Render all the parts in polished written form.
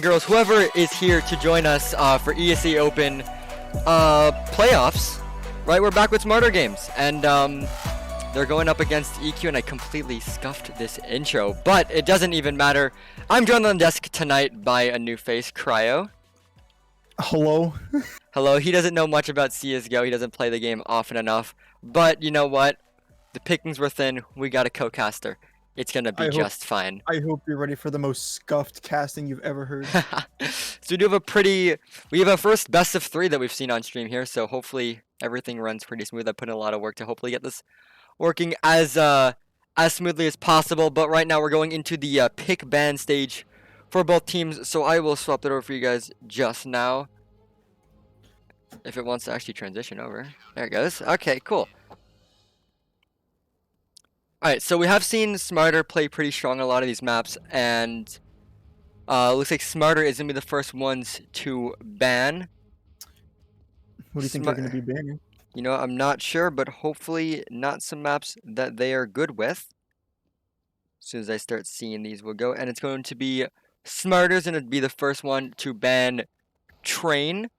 girls, whoever is here to join us for ESEA Open playoffs, right? We're back with Smarter Games, and they're going up against EQ, and I completely scuffed this intro, but it doesn't even matter. I'm joined on the desk tonight by a new face, Cryo. Hello. Hello. He doesn't know much about CSGO. He doesn't play the game often enough, but you know what? The pickings were thin. We got a co-caster. It's gonna be just fine. I hope you're ready for the most scuffed casting you've ever heard. So we have a first best of 3 that we've seen on stream here, so hopefully everything runs pretty smooth. I put in a lot of work to hopefully get this working as smoothly as possible, but right now we're going into the pick ban stage for both teams, so I will swap that over for you guys just now. If it wants to actually transition over. There it goes. Okay, cool. Alright, so we have seen Smarter play pretty strong on a lot of these maps, and looks like Smarter is going to be the first ones to ban. What do you think they're going to be banning? You know, I'm not sure, but hopefully not some maps that they are good with. As soon as I start seeing these, we'll go. And it's going to be Smarter's going to be the first one to ban Train,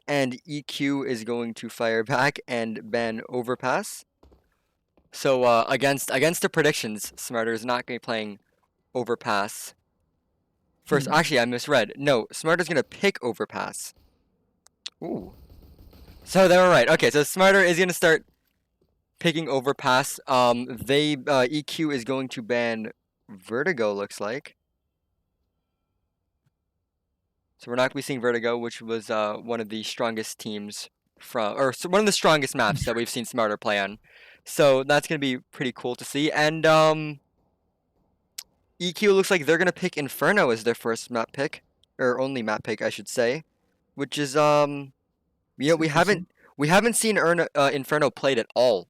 and EQ is going to fire back and ban Overpass. So against the predictions, Smarter is not going to be playing Overpass. First, actually, I misread. No, Smarter's going to pick Overpass. Ooh. So they were right. Okay, so Smarter is going to start picking Overpass. EQ is going to ban Vertigo, looks like. So we're not going to be seeing Vertigo, which was one of the strongest teams one of the strongest maps that we've seen Smarter play on. So that's going to be pretty cool to see. And EQ looks like they're going to pick Inferno as their first map pick, or only map pick, I should say, which is you know, we haven't seen Inferno played at all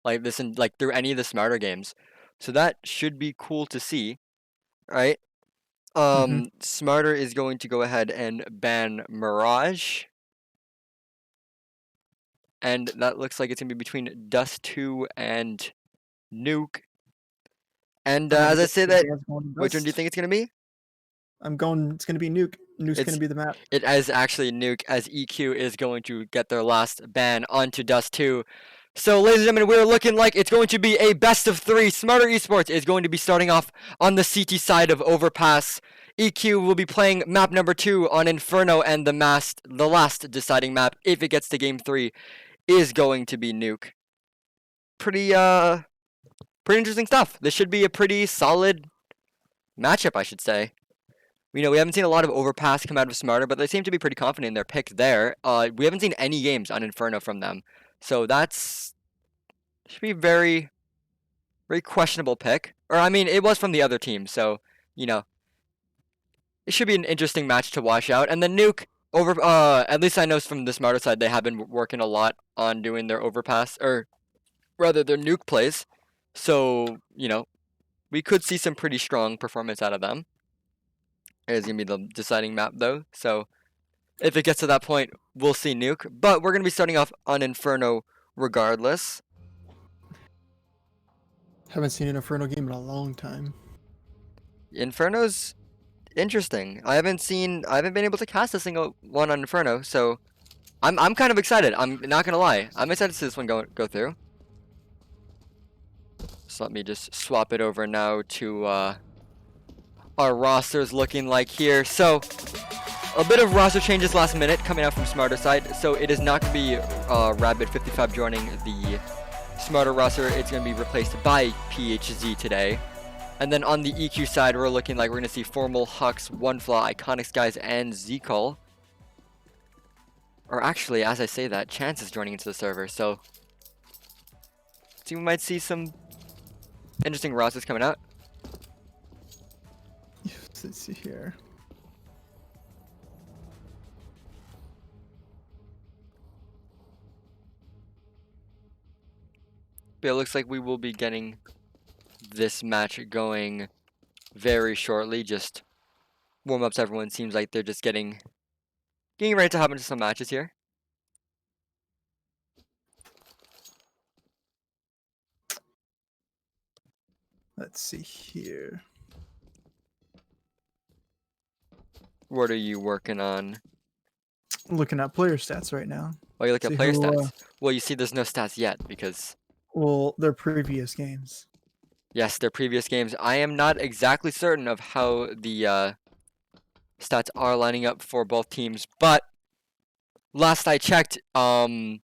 like this through any of the Smarter games. So that should be cool to see, right? Smarter is going to go ahead and ban Mirage. And that looks like it's going to be between Dust 2 and Nuke. And as I say that, which one do you think it's going to be? It's going to be Nuke. Nuke's going to be the map. It is actually Nuke, as EQ is going to get their last ban onto Dust 2. So, ladies and gentlemen, we're looking like it's going to be a best of 3. Smarter Esports is going to be starting off on the CT side of Overpass. EQ will be playing map number 2 on Inferno, and the last deciding map, if it gets to game 3, is going to be Nuke. Pretty interesting stuff. This should be a pretty solid matchup, I should say. You know, we haven't seen a lot of Overpass come out of Smarter, but they seem to be pretty confident in their pick there. We haven't seen any games on Inferno from them. So should be very, very questionable pick. Or, I mean, it was from the other team, so, you know, it should be an interesting match to watch out. And then Nuke, at least I know from the Smarter side, they have been working a lot on doing their Overpass, or rather their Nuke plays. So, you know, we could see some pretty strong performance out of them. It is going to be the deciding map, though. So, if it gets to that point, we'll see Nuke. But we're going to be starting off on Inferno regardless. Haven't seen an Inferno game in a long time. Inferno's interesting. I haven't been able to cast a single one on Inferno, so I'm kind of excited. I'm not going to lie. I'm excited to see this one go through. So let me just swap it over now to our rosters looking like here. So a bit of roster changes last minute coming out from Smarter side. So it is not going to be Rabbit55 joining the Smarter roster. It's going to be replaced by PHZ today. And then on the EQ side, we're looking like we're going to see Formal, Hux, OneFlaw, Iconic Skies, and Zekol. Or actually, as I say that, Chance is joining into the server. So we might see some interesting rosters coming out. Let's see here. But it looks like we will be getting this match going very shortly. Just warm-ups, everyone seems like they're just getting ready to hop into some matches here. Let's see here. What are you working on? Looking at player stats right now. Oh, you look at See player who, stats. Well, you see, there's no stats yet because well, their previous games. yes, their previous games. I am not exactly certain of how the stats are lining up for both teams, but last I checked, Smart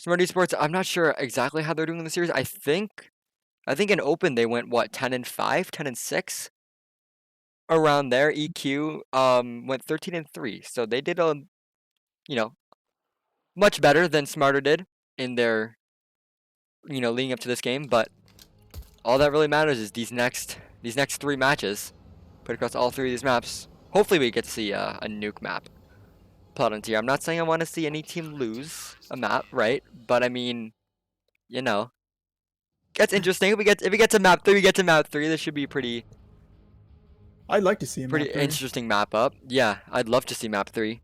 Esports, I'm not sure exactly how they're doing in the series. I think in Open they went what 10-5, 10-6 around there. EQ went 13-3, so they did you know much better than Smarter did in their leading up to this game. But all that really matters is these next 3 matches put across all 3 of these maps. Hopefully we get to see a nuke map put on tier. I'm not saying I want to see any team lose a map, right? But I mean, gets interesting. If we get to map 3, we get to map 3. This should be I'd like to see a pretty map 3. interesting map up. Yeah, I'd love to see map 3.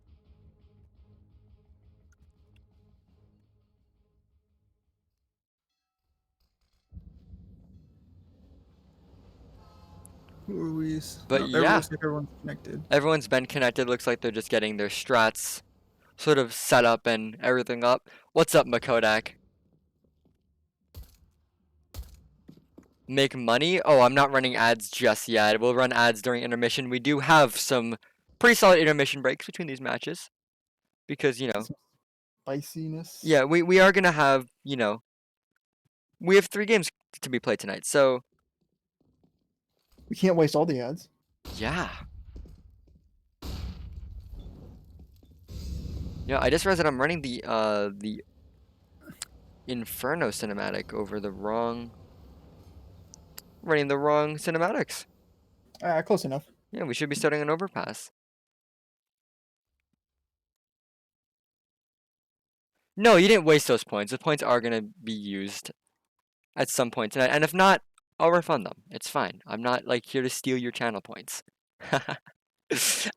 Who are we? But Oh, yeah, looks like everyone's connected. everyone's been connected. Looks like they're just getting their strats sort of set up and everything up. What's up, Makodak? Make money? Oh, I'm not running ads just yet. We'll run ads during intermission. We do have some pretty solid intermission breaks between these matches because, Some spiciness. yeah, we are going to have, we have 3 games to be played tonight. So, We can't waste all the ads. yeah. Yeah, I just realized that I'm running the Inferno cinematic over the wrong running the wrong cinematics. Close enough. Yeah, we should be starting an overpass. No, you didn't waste those points. The points are going to be used at some point tonight. And if not, I'll refund them. It's fine. I'm not like here to steal your channel points. I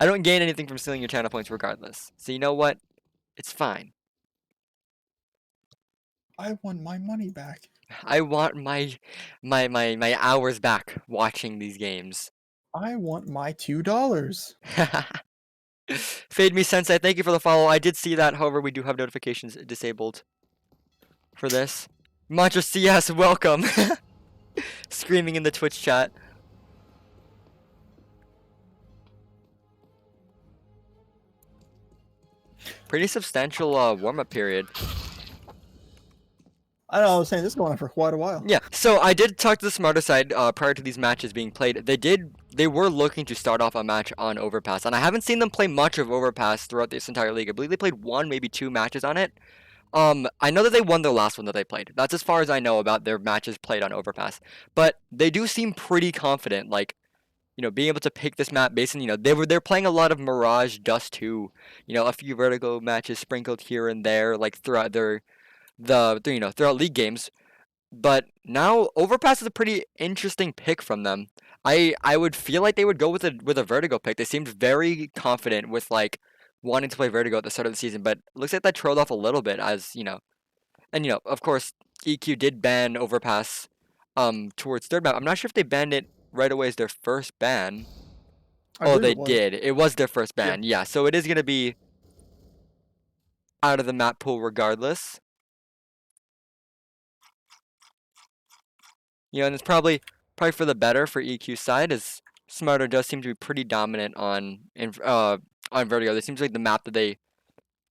don't gain anything from stealing your channel points regardless. So you know what? It's fine. I want my money back. I want my hours back watching these games. I want my $2. Fade Me Sensei, thank you for the follow. I did see that, however, we do have notifications disabled for this. Mantra CS, welcome. Screaming in the Twitch chat. Pretty substantial warm-up period. I don't know, I was saying this is going on for quite a while. Yeah, so I did talk to the Smarter side prior to these matches being played. They were looking to start off a match on Overpass, and I haven't seen them play much of Overpass throughout this entire league. I believe they played 1, maybe 2 matches on it. I know that they won their last one that they played. That's as far as I know about their matches played on Overpass. But they do seem pretty confident, like, being able to pick this map based on, they're playing a lot of Mirage, Dust 2, a few Vertigo matches sprinkled here and there, like throughout throughout league games. But now Overpass is a pretty interesting pick from them. I would feel like they would go with a Vertigo pick. They seemed very confident with like wanting to play Vertigo at the start of the season, but it looks like that trailed off a little bit as, and of course EQ did ban Overpass towards third map. I'm not sure if they banned it right away as their first ban. Oh, they did. It was their first ban. Yeah, so it is going to be out of the map pool regardless. And it's probably for the better for EQ's side, as Smarter does seem to be pretty dominant on Vertigo. This seems like the map that they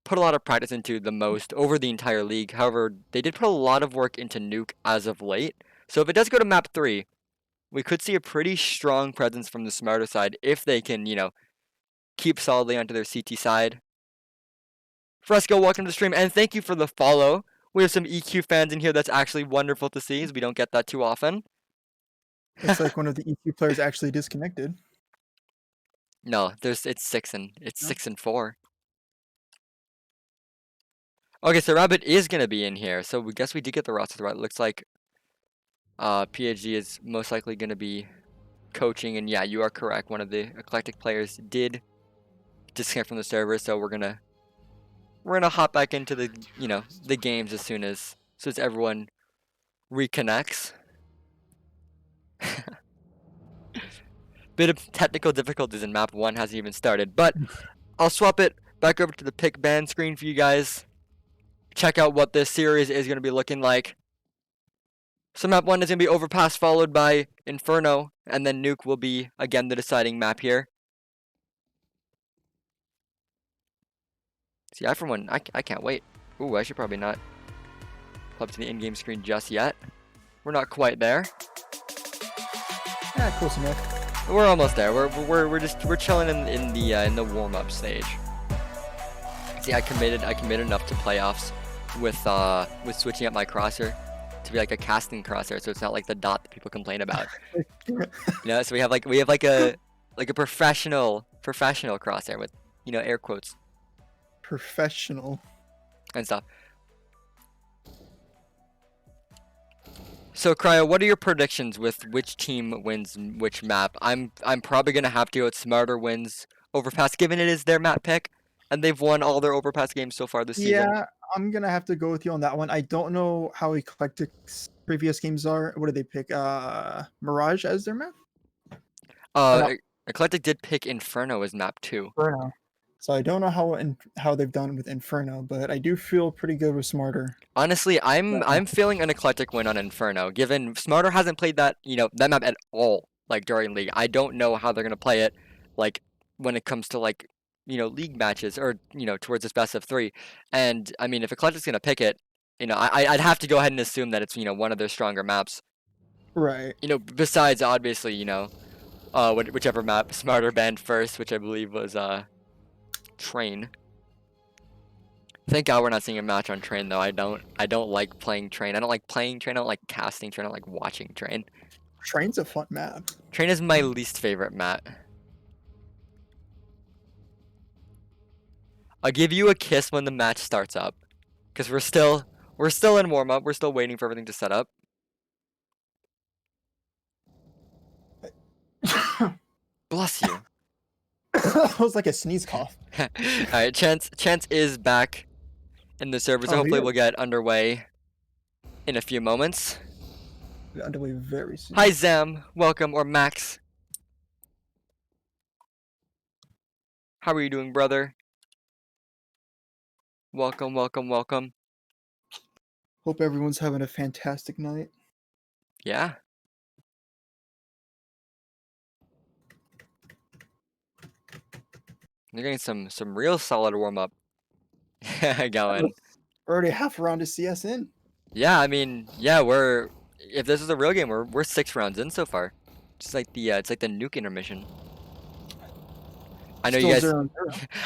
put a lot of practice into the most over the entire league. However, they did put a lot of work into Nuke as of late. So if it does go to map 3, we could see a pretty strong presence from the Smarter side if they can, keep solidly onto their CT side. Fresco, welcome to the stream, and thank you for the follow. We have some EQ fans in here. That's actually wonderful to see, as we don't get that too often. Looks like one of the EQ players actually disconnected. No, it's 6 and 4. Okay, so Rabbit is gonna be in here. So we guess we did get the roster right. It looks like PhD is most likely gonna be coaching, and yeah, you are correct. One of the Eclectiq players did disconnect from the server, so we're gonna hop back into the the games as soon as everyone reconnects. Bit of technical difficulties in map 1 hasn't even started, but I'll swap it back over to the pick ban screen for you guys. Check out what this series is going to be looking like. So map 1 is going to be Overpass followed by Inferno, and then Nuke will be, again, the deciding map here. See, for one, I can't wait. Ooh, I should probably not up to the in-game screen just yet. We're not quite there. Yeah, close enough. We're almost there. We're chilling in the warm-up stage. See, I committed enough to playoffs with switching up my crosshair to be like a casting crosshair, so it's not like the dot that people complain about. You know, so we have like a professional crosshair with, you know, air quotes. Professional. And stuff. So Cryo, what are your predictions with which team wins which map? I'm probably gonna have to go with Smarter wins Overpass, given it is their map pick, and they've won all their Overpass games so far this season. Yeah, I'm gonna have to go with you on that one. I don't know how Eclectiq's previous games are. What did they pick? Mirage as their map? Eclectiq did pick Inferno as map 2. Inferno. So I don't know how they've done with Inferno, but I do feel pretty good with Smarter. Honestly, I'm feeling an Eclectiq win on Inferno, given Smarter hasn't played that map at all, like during League. I don't know how they're gonna play it, like when it comes to like League matches or towards this best of 3. And I mean, if Eclectic's gonna pick it, I'd have to go ahead and assume that it's one of their stronger maps. Right. Besides obviously whichever map Smarter banned first, which I believe was Train. Thank God we're not seeing a match on Train though. I don't like playing Train. I don't like playing Train. I don't like casting Train. I don't like watching Train. Train's a fun map. Train is my least favorite map. I'll give you a kiss when the match starts up, because we're still in warm up. We're still waiting for everything to set up. Bless you. That was like a sneeze cough. All right, Chance is back in the server, so hopefully we'll get underway in a few moments. Get underway very soon. Hi Zam, welcome, or Max. How are you doing, brother? Welcome, welcome, welcome. Hope everyone's having a fantastic night. Yeah. You're getting some real solid warm up going. We're already half a round of CS in. Yeah, I mean, yeah, if this is a real game, we're 6 rounds in so far. It's like the nuke intermission. I know you guys.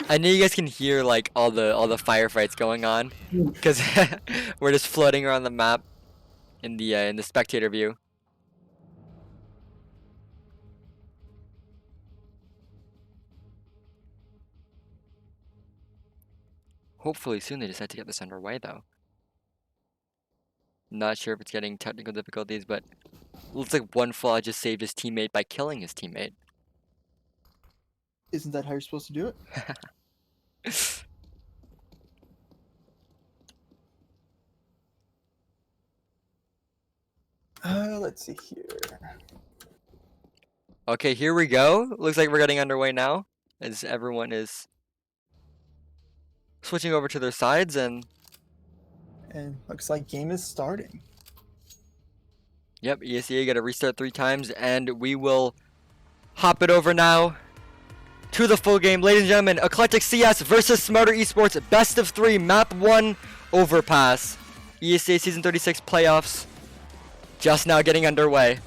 I know you guys can hear like all the firefights going on, because we're just floating around the map in the spectator view. Hopefully soon they decide to get this underway though. Not sure if it's getting technical difficulties, but looks like One Flaw just saved his teammate by killing his teammate. Isn't that how you're supposed to do it? Let's see here. Okay, here we go. Looks like we're getting underway now, as everyone is switching over to their sides, and looks like game is starting. Yep, ESEA got to restart 3 times, and we will hop it over now to the full game. Ladies and gentlemen, Eclectiq CS versus Smarter eSports, best of 3, map 1, Overpass. ESEA Season 36 playoffs just now getting underway.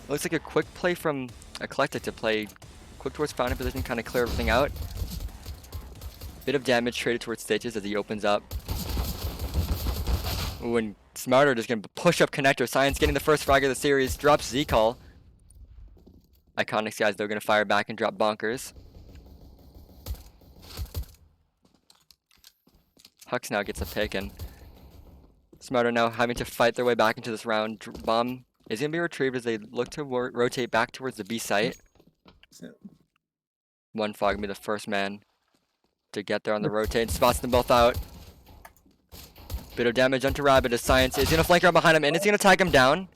Looks like a quick play from Eclectiq to play quick towards founding position, kind of clear everything out. Bit of damage traded towards Stitches as he opens up. Ooh, and Smarter just gonna push up connector. Science getting the first frag of the series. Drops Z-Call. Iconics guys, they're gonna fire back and drop Bonkers. Hux now gets a pick, and Smarter now having to fight their way back into this round. Bomb is gonna be retrieved as they look to rotate back towards the B site. One Fog gonna be the first man to get there on the rotate. Spots them both out. Bit of damage onto Rabbit as Science is gonna flank around behind him, and it's gonna tag him down.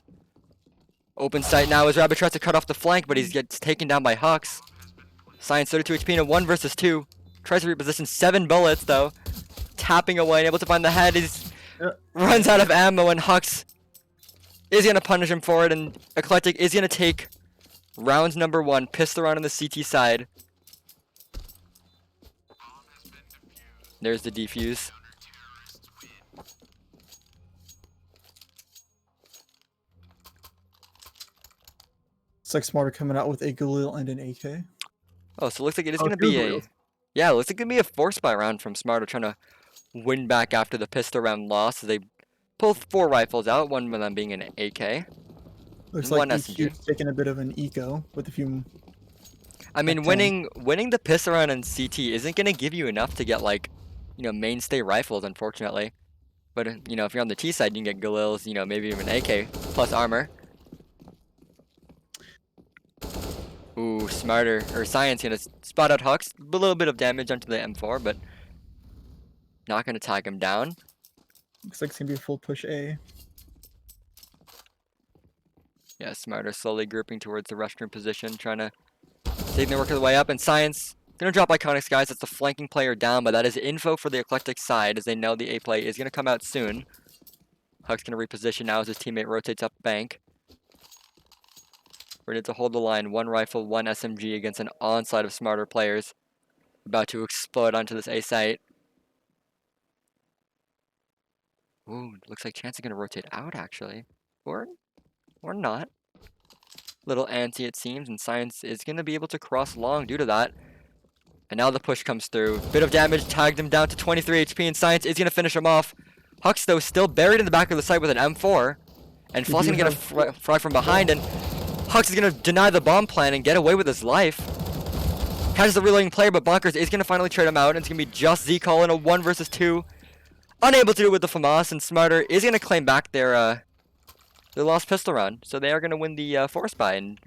Open sight now as Rabbit tries to cut off the flank, but he gets taken down by Hux. Science 32 HP in a 1 versus 2. Tries to reposition 7 bullets though. Tapping away, able to find the head. He runs out of ammo, and Hux is going to punish him for it, and Eclectiq is going to take round number 1, pistol round on the CT side. There's the defuse. It's like Smarter coming out with a Galil and an AK. Oh, so it looks like it is going to be a... Yeah, it looks like it's going to be a force buy round from Smarter, trying to win back after the pistol round loss as they pull 4 rifles out, one of them being an AK. Looks like EQ's taking a bit of an eco with a few... I mean, winning the pistol round in CT isn't going to give you enough to get, like, you know, mainstay rifles, unfortunately. But, you know, if you're on the T side, you can get Galils, you know, maybe even AK plus armor. Ooh, Smarter, or Science gonna spot out Hux. A little bit of damage onto the M4, but not gonna tag him down. Looks like it's gonna be a full push A. Yeah, Smarter slowly grouping towards the restroom position, trying to take their work of the way up, and Science gonna drop Iconics, guys. That's the flanking player down, but that is info for the Eclectiq side, as they know the A play is gonna come out soon. Huck's gonna reposition now as his teammate rotates up bank. Ready to hold the line, 1 rifle, 1 SMG against an onslaught of Smarter players. About to explode onto this A site. Ooh, looks like Chance is gonna rotate out actually. Or not. Little anti it seems, and Science is gonna be able to cross long due to that. And now the push comes through. Bit of damage, tagged him down to 23 HP, and Science is gonna finish him off. Hux though still buried in the back of the site with an M4. And Floss gonna get a frag from behind, and Hux is gonna deny the bomb plan and get away with his life. Catches the reloading player, but Bonkers is gonna finally trade him out, and it's gonna be just Z-Call in a 1 versus 2. Unable to do it with the FAMAS, and Smarter is gonna claim back their lost pistol round. So they are gonna win the force buy and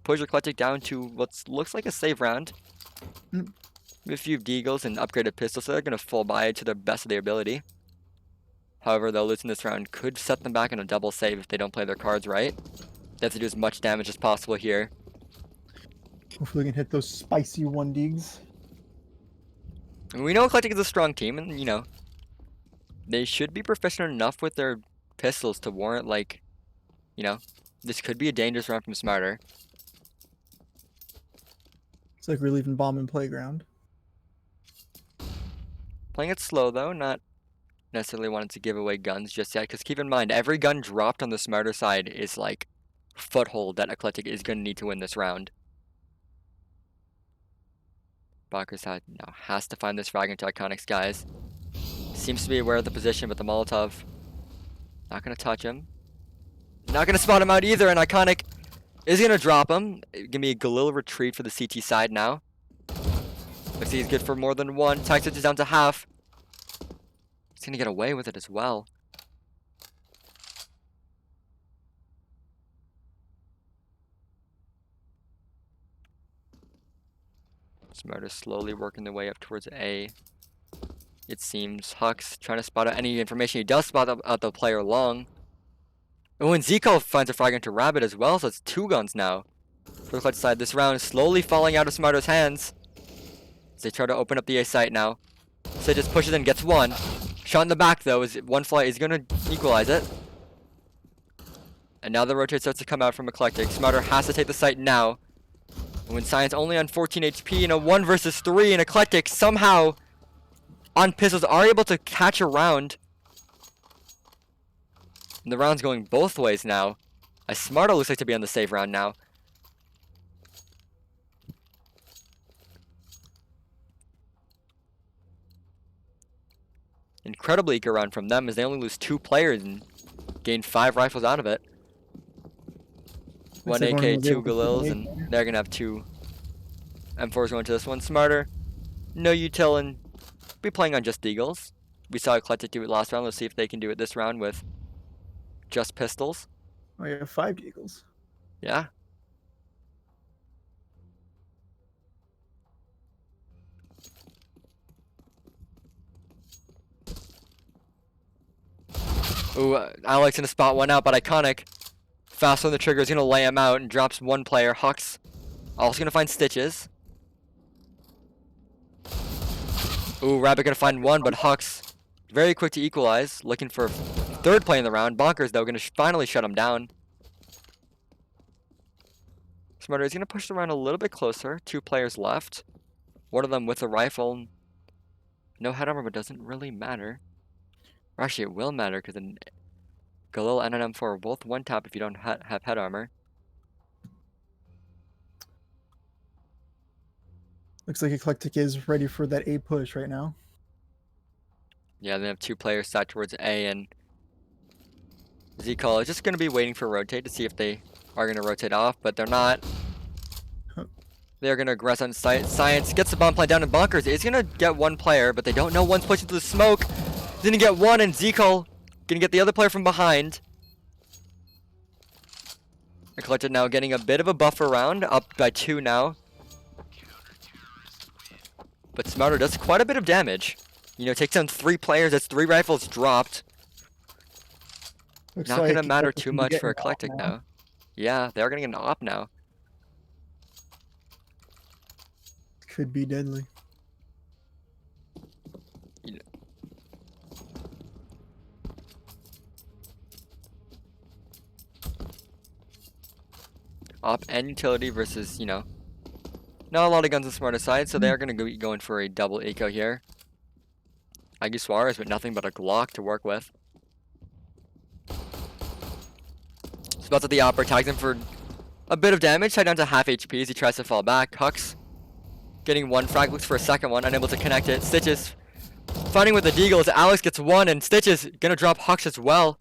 push Eclectiq down to what looks like a save round. With a few deagles and upgraded pistols, so they're gonna full buy it to the best of their ability. However, though, losing this round could set them back in a double save if they don't play their cards right. They have to do as much damage as possible here. Hopefully we can hit those spicy 1-digs. And we know Eclectiq is a strong team, and, you know, they should be proficient enough with their pistols to warrant, like, you know, this could be a dangerous round from Smarter. It's like we're leaving bomb in playground. Playing it slow, though, not necessarily wanting to give away guns just yet, because keep in mind, every gun dropped on the Smarter side is, like, foothold that Eclectiq is going to need to win this round. Bonkers now has to find this frag into Iconics, guys. Seems to be aware of the position, but the Molotov not going to touch him. Not going to spot him out either, and Iconic is going to drop him. It's going to be a Galil retreat for the CT side now. Looks like he's good for more than 1. Tag switches down to half. He's going to get away with it as well. Smarter slowly working their way up towards A. It seems Hux trying to spot out any information. He does spot out the player long. Oh, and Zico finds a frag into Rabbit as well, so it's 2 guns now. For the clutch side, this round is slowly falling out of Smarter's hands. As they try to open up the A site now. So just pushes in, gets 1. Shot in the back though, is 1 flight is gonna equalize it. And now the rotate starts to come out from Eclectiq. Smarter has to take the site now. And when Science only on 14 HP in a 1 versus 3, and Eclectiq somehow on pistols are able to catch a round. And the round's going both ways now. As Smarter looks like to be on the save round now. Incredibly eco round from them as they only lose 2 players and gain 5 rifles out of it. 1 AK, 2 Galils, and they're going to have 2 M4s going to this one. Smarter, no util, and be playing on just deagles. We saw Eclectiq do it last round. Let's see if they can do it this round with just pistols. Oh, yeah, 5 deagles. Yeah. Ooh, Alex in a spot 1 out, but Iconic Fast on the trigger is going to lay him out and drops one player. Hux also going to find Stitches. Ooh, Rabbit going to find one, but Hux very quick to equalize. Looking for third play in the round. Bonkers, though, going to finally shut him down. Smarter is going to push the round a little bit closer. 2 players left. One of them with a rifle. No head armor, but doesn't really matter. Or actually, it will matter because then Galil and an M4 are both one tap if you don't have head armor. Looks like Eclectiq is ready for that A push right now. Yeah, they have 2 players sat towards A, and Z-Call is just going to be waiting for rotate to see if they are going to rotate off, but they're not. They're going to aggress on site. Science gets the bomb plant down, and Bonkers is going to get one player, but they don't know one's pushing through the smoke. He's going to get one, and Z-Call going to get the other player from behind. Eclectiq now getting a bit of a buffer round, up by 2 now. But Smarter does quite a bit of damage. You know, takes down 3 players, that's 3 rifles dropped. Looks Not like going to matter Eclectiq too can be much getting for an op Eclectiq now. now. Yeah, they're going to get an op now. Could be deadly. Op and utility versus, you know, not a lot of guns on Smarter side, so they are going to be going for a double eco here. Aggie Suarez with nothing but a Glock to work with. Spots at the opera, tags him for a bit of damage, tied down to half HP as he tries to fall back. Hux getting one frag, looks for a second one, unable to connect it. Stitches fighting with the Deagles. Alex gets one, and Stitches gonna drop Hux as well.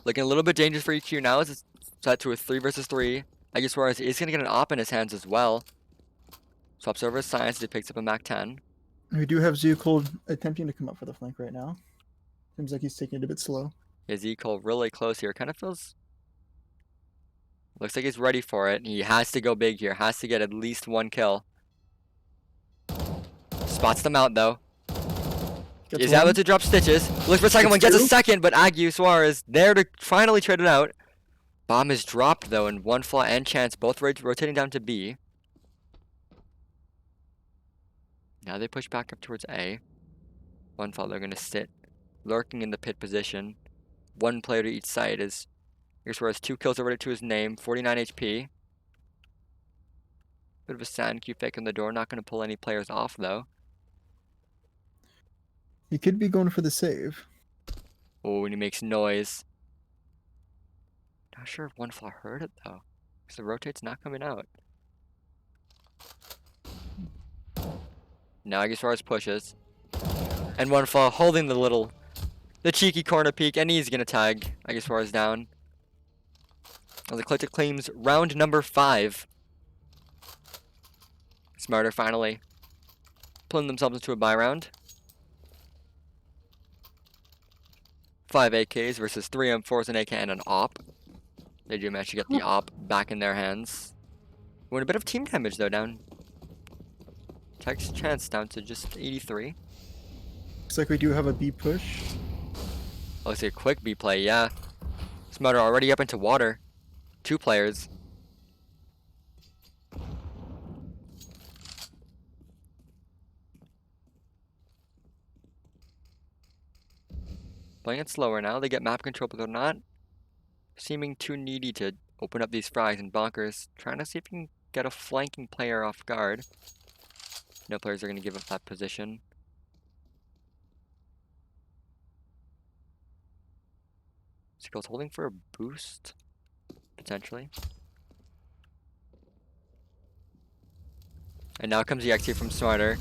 Looking a little bit dangerous for EQ now as it's set to a 3 versus 3. Aggie Suarez is gonna get an op in his hands as well. Swaps over his Science as he picks up a Mac 10. We do have Zucold attempting to come up for the flank right now. Seems like he's taking it a bit slow. Yeah, Z-Cole really close here. Kind of feels... Looks like he's ready for it. He has to go big here. Has to get at least 1 kill. Spots them out, though. Gets Is one. able to drop Stitches. Looks for a second one. Gets a two. second, but Aggie Suarez there to finally trade it out. Bomb is dropped, though, and One Flaw and Chance both rotating down to B. Now they push back up towards A. One Flaw, they're going to sit lurking in the pit position. 1 player to each side as Aggie Suarez 2 kills already to his name. 49 HP. Bit of a sand cube fake on the door. Not going to pull any players off, though. He could be going for the save. Oh, and he makes noise. Not sure if One Flaw heard it, though. Because the rotate's not coming out. Now Aggie Suarez pushes. And One Flaw holding the cheeky corner peek, and he's going to tag Aggie Suarez down. As Eclectiq claims round number 5. Smarter finally pulling themselves into a buy round. 5 AKs versus 3 M4s, an AK, and an AWP. They do manage to get the AWP back in their hands. Win a bit of team damage, though, down. Tech's chance down to just 83. Looks like we do have a B push. Looks like a quick B play, yeah. Smarter already up into water. 2 players. Playing it slower now. They get map control, but they're not seeming too needy to open up these frags, and Bonkers trying to see if he can get a flanking player off guard. No players are going to give up that position. Skull's holding for a boost, potentially. And now comes the XT from Smarter.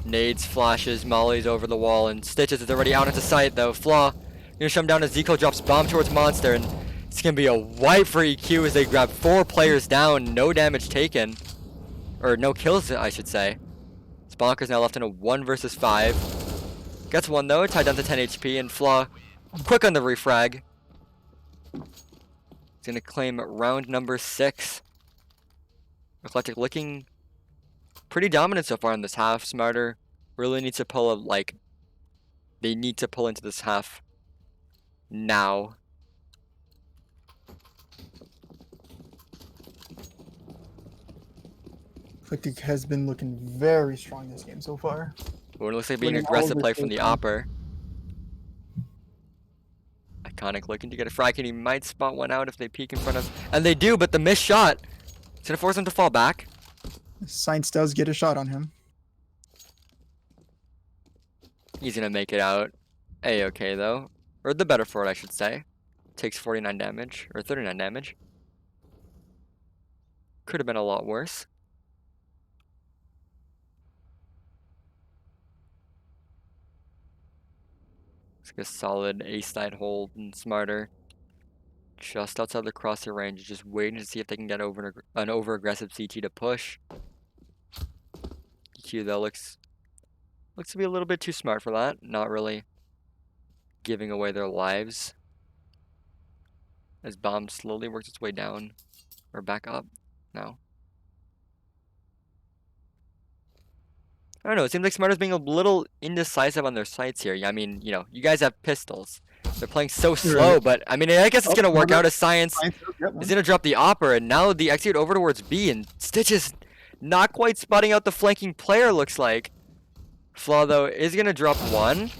Nades, flashes, mollies over the wall, and Stitches is already out into sight, though. Flaw gonna shut him down as Zico drops bomb towards Monster, and it's gonna be a wipe for EQ as they grab 4 players down, no damage taken. Or no kills, I should say. Bonker's now left in a 1 versus 5. Gets 1 though, tied down to 10 HP, and Flaw quick on the refrag. He's gonna claim round number 6. Eclectiq looking pretty dominant so far in this half. Smarter really needs to pull they need to pull into this half now. Eclectiq has been looking very strong this game so far. Well, it looks like being Winning all aggressive of play his from the games. Opper. Iconic looking to get a frag, and he might spot one out if they peek in front of. And they do, but the missed shot. It's going to force him to fall back. Science does get a shot on him. He's going to make it out. A-okay, though. Or the better for it, I should say. Takes 49 damage, or 39 damage. Could have been a lot worse. It's like a solid A-side hold and smarter. Just outside the crosshair range, just waiting to see if they can get an over-aggressive CT to push. EQ though looks to be a little bit too smart for that. Not really giving away their lives. As bomb slowly works its way down or back up. No. I don't know. It seems like Smarter's being a little indecisive on their sights here. I mean, you know, you guys have pistols. They're playing so slow, but I mean, I guess it's gonna work out as Science is gonna drop the Opera, and now the execute over towards B, and Stitch is not quite spotting out the flanking player, looks like. Flaw, though, is gonna drop one.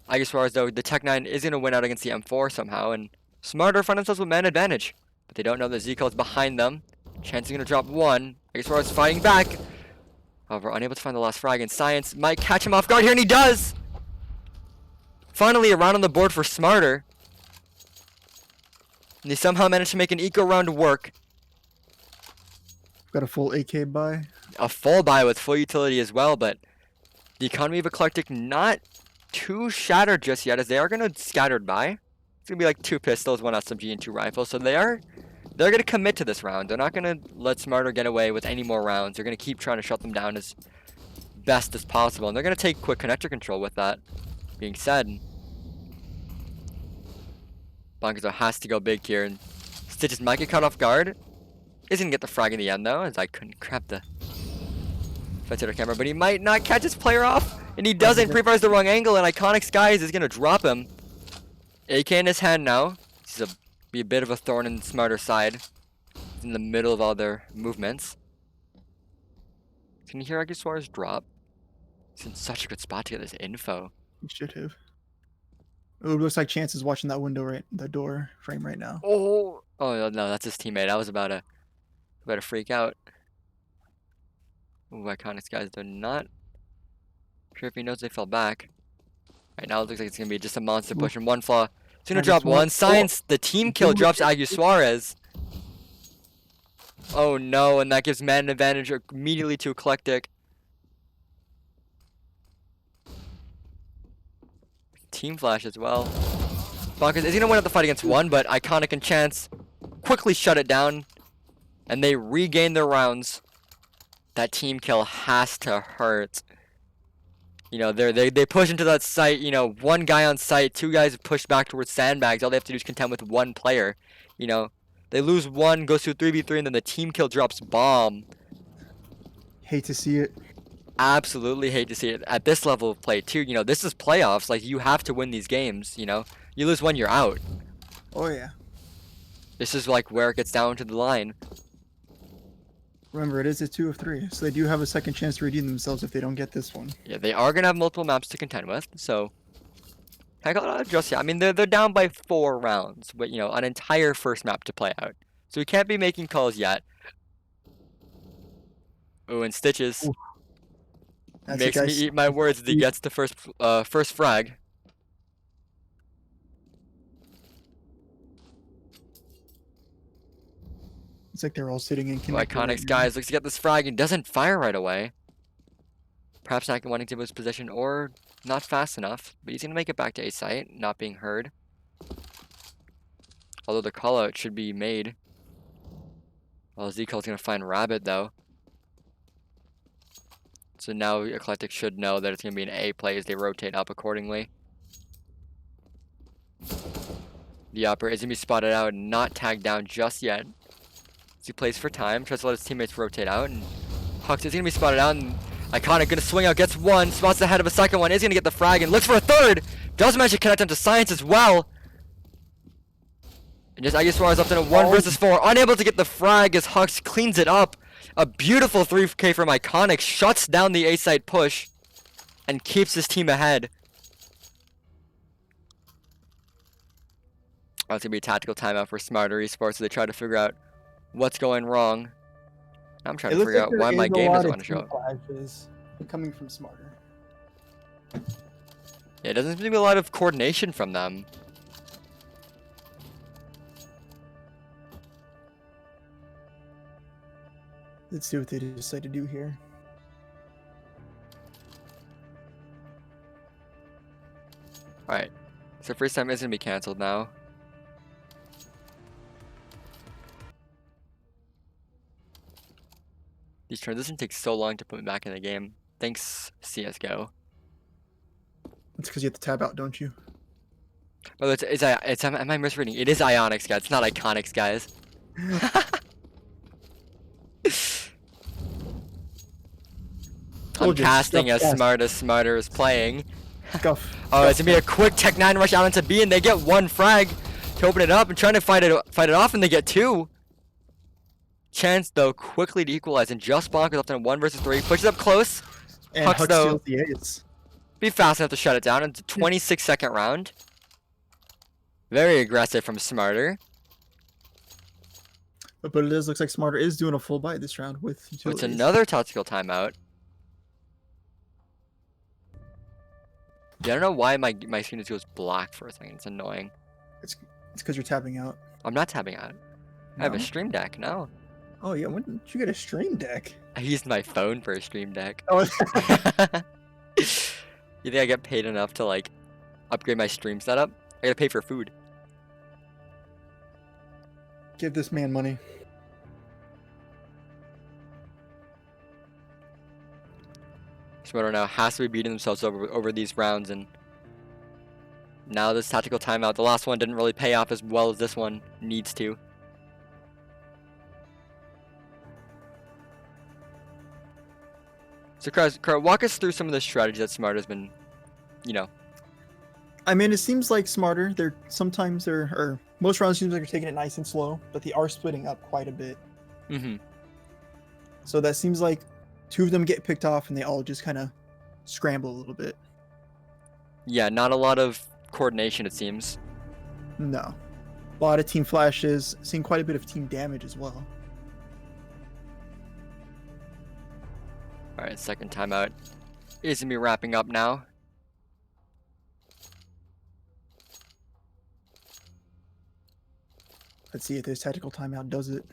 I guess as far as though the Tech 9 is gonna win out against the M4 somehow, and Smarter find themselves with man advantage. But they don't know that Zico is behind them. Chance is gonna drop one. I guess as far as fighting back. However, unable to find the last frag, and Science might catch him off guard here, and he does! Finally, a round on the board for Smarter. And they somehow managed to make an eco round work. Got a full AK buy. A full buy with full utility as well, but the economy of Eclectiq not too shattered just yet, as they are going to scattered by. It's going to be like 2 pistols, 1 SMG, and 2 rifles, so they're going to commit to this round. They're not going to let Smarter get away with any more rounds. They're going to keep trying to shut them down as best as possible, and they're going to take quick connector control with that being said. Bonkers has to go big here, and Stitches might get caught off guard. He's going to get the frag in the end, though, as I couldn't grab the spectator camera, but he might not catch his player off, and he doesn't. Pre-fires the wrong angle, and Iconic Skies is going to drop him. AK in his hand now. He's be a bit of a thorn in Smarter's side. He's in the middle of all their movements. Can you hear Aguisuar's drop? He's in such a good spot to get this info. He should have. Oh, it looks like Chance is watching that window the door frame right now. Oh no, that's his teammate. I was about to freak out. Ooh, Iconic Skies, they're not sure if he knows they fell back. Right now it looks like it's gonna be just a monster push, and one flaw. It's gonna drop one. Science, the team kill drops Aguisuarez. Oh no, and that gives man an advantage immediately to Eclectiq. Team flash as well. Bonkers is gonna win up the fight against one, but Iconic and Chance quickly shut it down, and they regain their rounds. That team kill has to hurt. You know, they push into that site. You know, one guy on site, 2 guys push back towards sandbags. All they have to do is contend with 1 player. You know, they lose 1, goes to a 3v3, and then the team kill drops bomb. Hate to see it. Absolutely hate to see it at this level of play too. You know, this is playoffs. Like, you have to win these games. You know, you lose 1, you're out. Oh yeah. This is like where it gets down to the line. Remember, it is a 2 of 3, so they do have a second chance to redeem themselves if they don't get this one. Yeah, they are gonna have multiple maps to contend with. So, I gotta adjust. Yeah, I mean they're down by 4 rounds, but you know, an entire first map to play out. So we can't be making calls yet. Oh, and Stitches makes me eat my words as he gets the first frag. It's like they're all sitting in connected. Iconic Skies looks to get this frag and doesn't fire right away. Perhaps not wanting to move his position or not fast enough, but he's gonna make it back to A site, not being heard. Although the call out should be made. Well, Zico's gonna find Rabbit though. So now Eclectiq should know that it's gonna be an A play as they rotate up accordingly. The upper is gonna be spotted out and not tagged down just yet. As he plays for time, tries to let his teammates rotate out, and Hux is gonna be spotted out, and Iconic gonna swing out, gets 1, spots the head of a second one, is gonna get the frag, and looks for a 3rd! Does manage to connect him to Science as well! And just Aguisuarez up in a 1 versus 4, unable to get the frag as Hux cleans it up, A beautiful 3K from Iconic shuts down the A side push and keeps his team ahead. Oh, it's gonna be a tactical timeout for Smarter Esports as they try to figure out what's going wrong. I'm trying It to looks figure like out there why my is a game lot doesn't of want to show team up. clashes coming from Smarter. Yeah, it doesn't seem to be a lot of coordination from them. Let's see what they decide to do here. Alright. So first time is gonna be cancelled now. These transitions take so long to put me back in the game. Thanks, CSGO. It's because you have to tab out, don't you? Oh, am I misreading? It is Ionics, guys. It's not Iconics, guys. I'm Told you, casting scuff as cast. Smarter is playing. Scuff. Oh, it's Scuff gonna be a cast. quick Tech 9 rush out into B, and they get one frag to open it up and trying to fight it off, and they get two. Chance, though, quickly to equalize, and just bonkers up to 1 versus 3. Pushes up close. And Hux, Huck though, steals the ace. be fast enough to shut it down. It's a 26-second round. Very aggressive from Smarter. But it looks like Smarter is doing a full buy this round with Oh, it's utilities. another tactical timeout. Yeah, I don't know why my screen just goes black for a second. It's annoying. It's because you're tapping out. I'm not tabbing out. I have a No? stream deck. No. Oh yeah, when did you get a stream deck? I used my phone for a stream deck. Oh, You think I get paid enough to like upgrade my stream setup? I gotta pay for food. give this man money. Smarter now has to be beating themselves over these rounds, and now this tactical timeout. The last one didn't really pay off as well as this one needs to. So, Kara, walk us through some of the strategies that Smart has been, you know. I mean, it seems like Smarter. Or most rounds seems like they're taking it nice and slow, but they are splitting up quite a bit. Mm-hmm. So that seems like two of them get picked off, and they all just kind of scramble a little bit. Yeah, not a lot of coordination, it seems. No, a lot of team flashes. Seeing quite a bit of team damage as well. All right, second timeout is gonna be wrapping up now. Let's see if this tactical timeout does it.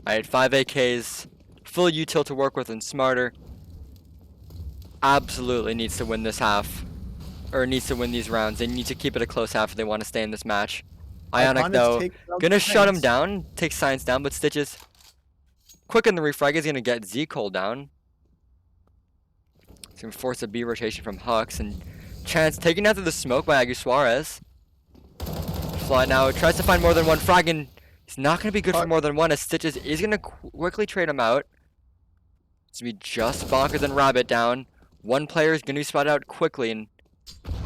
I had 5 AKs, full util to work with, and Smarter absolutely needs to win this half, or needs to win these rounds. They need to keep it a close half if they want to stay in this match. Ionic, though, gonna shut him down, take Science down, but Stitches, quick in the refrag, is gonna get Z-Cole down. He's gonna force a B rotation from Hux, and Chance taken out through the smoke by Agu Suarez. Fly now tries to find more than one frag, and he's not going to be good for more than one, as Stitches is going to quickly trade him out. It's going to be just Bonkers and Rabbit down. One player is going to be spotted out quickly, and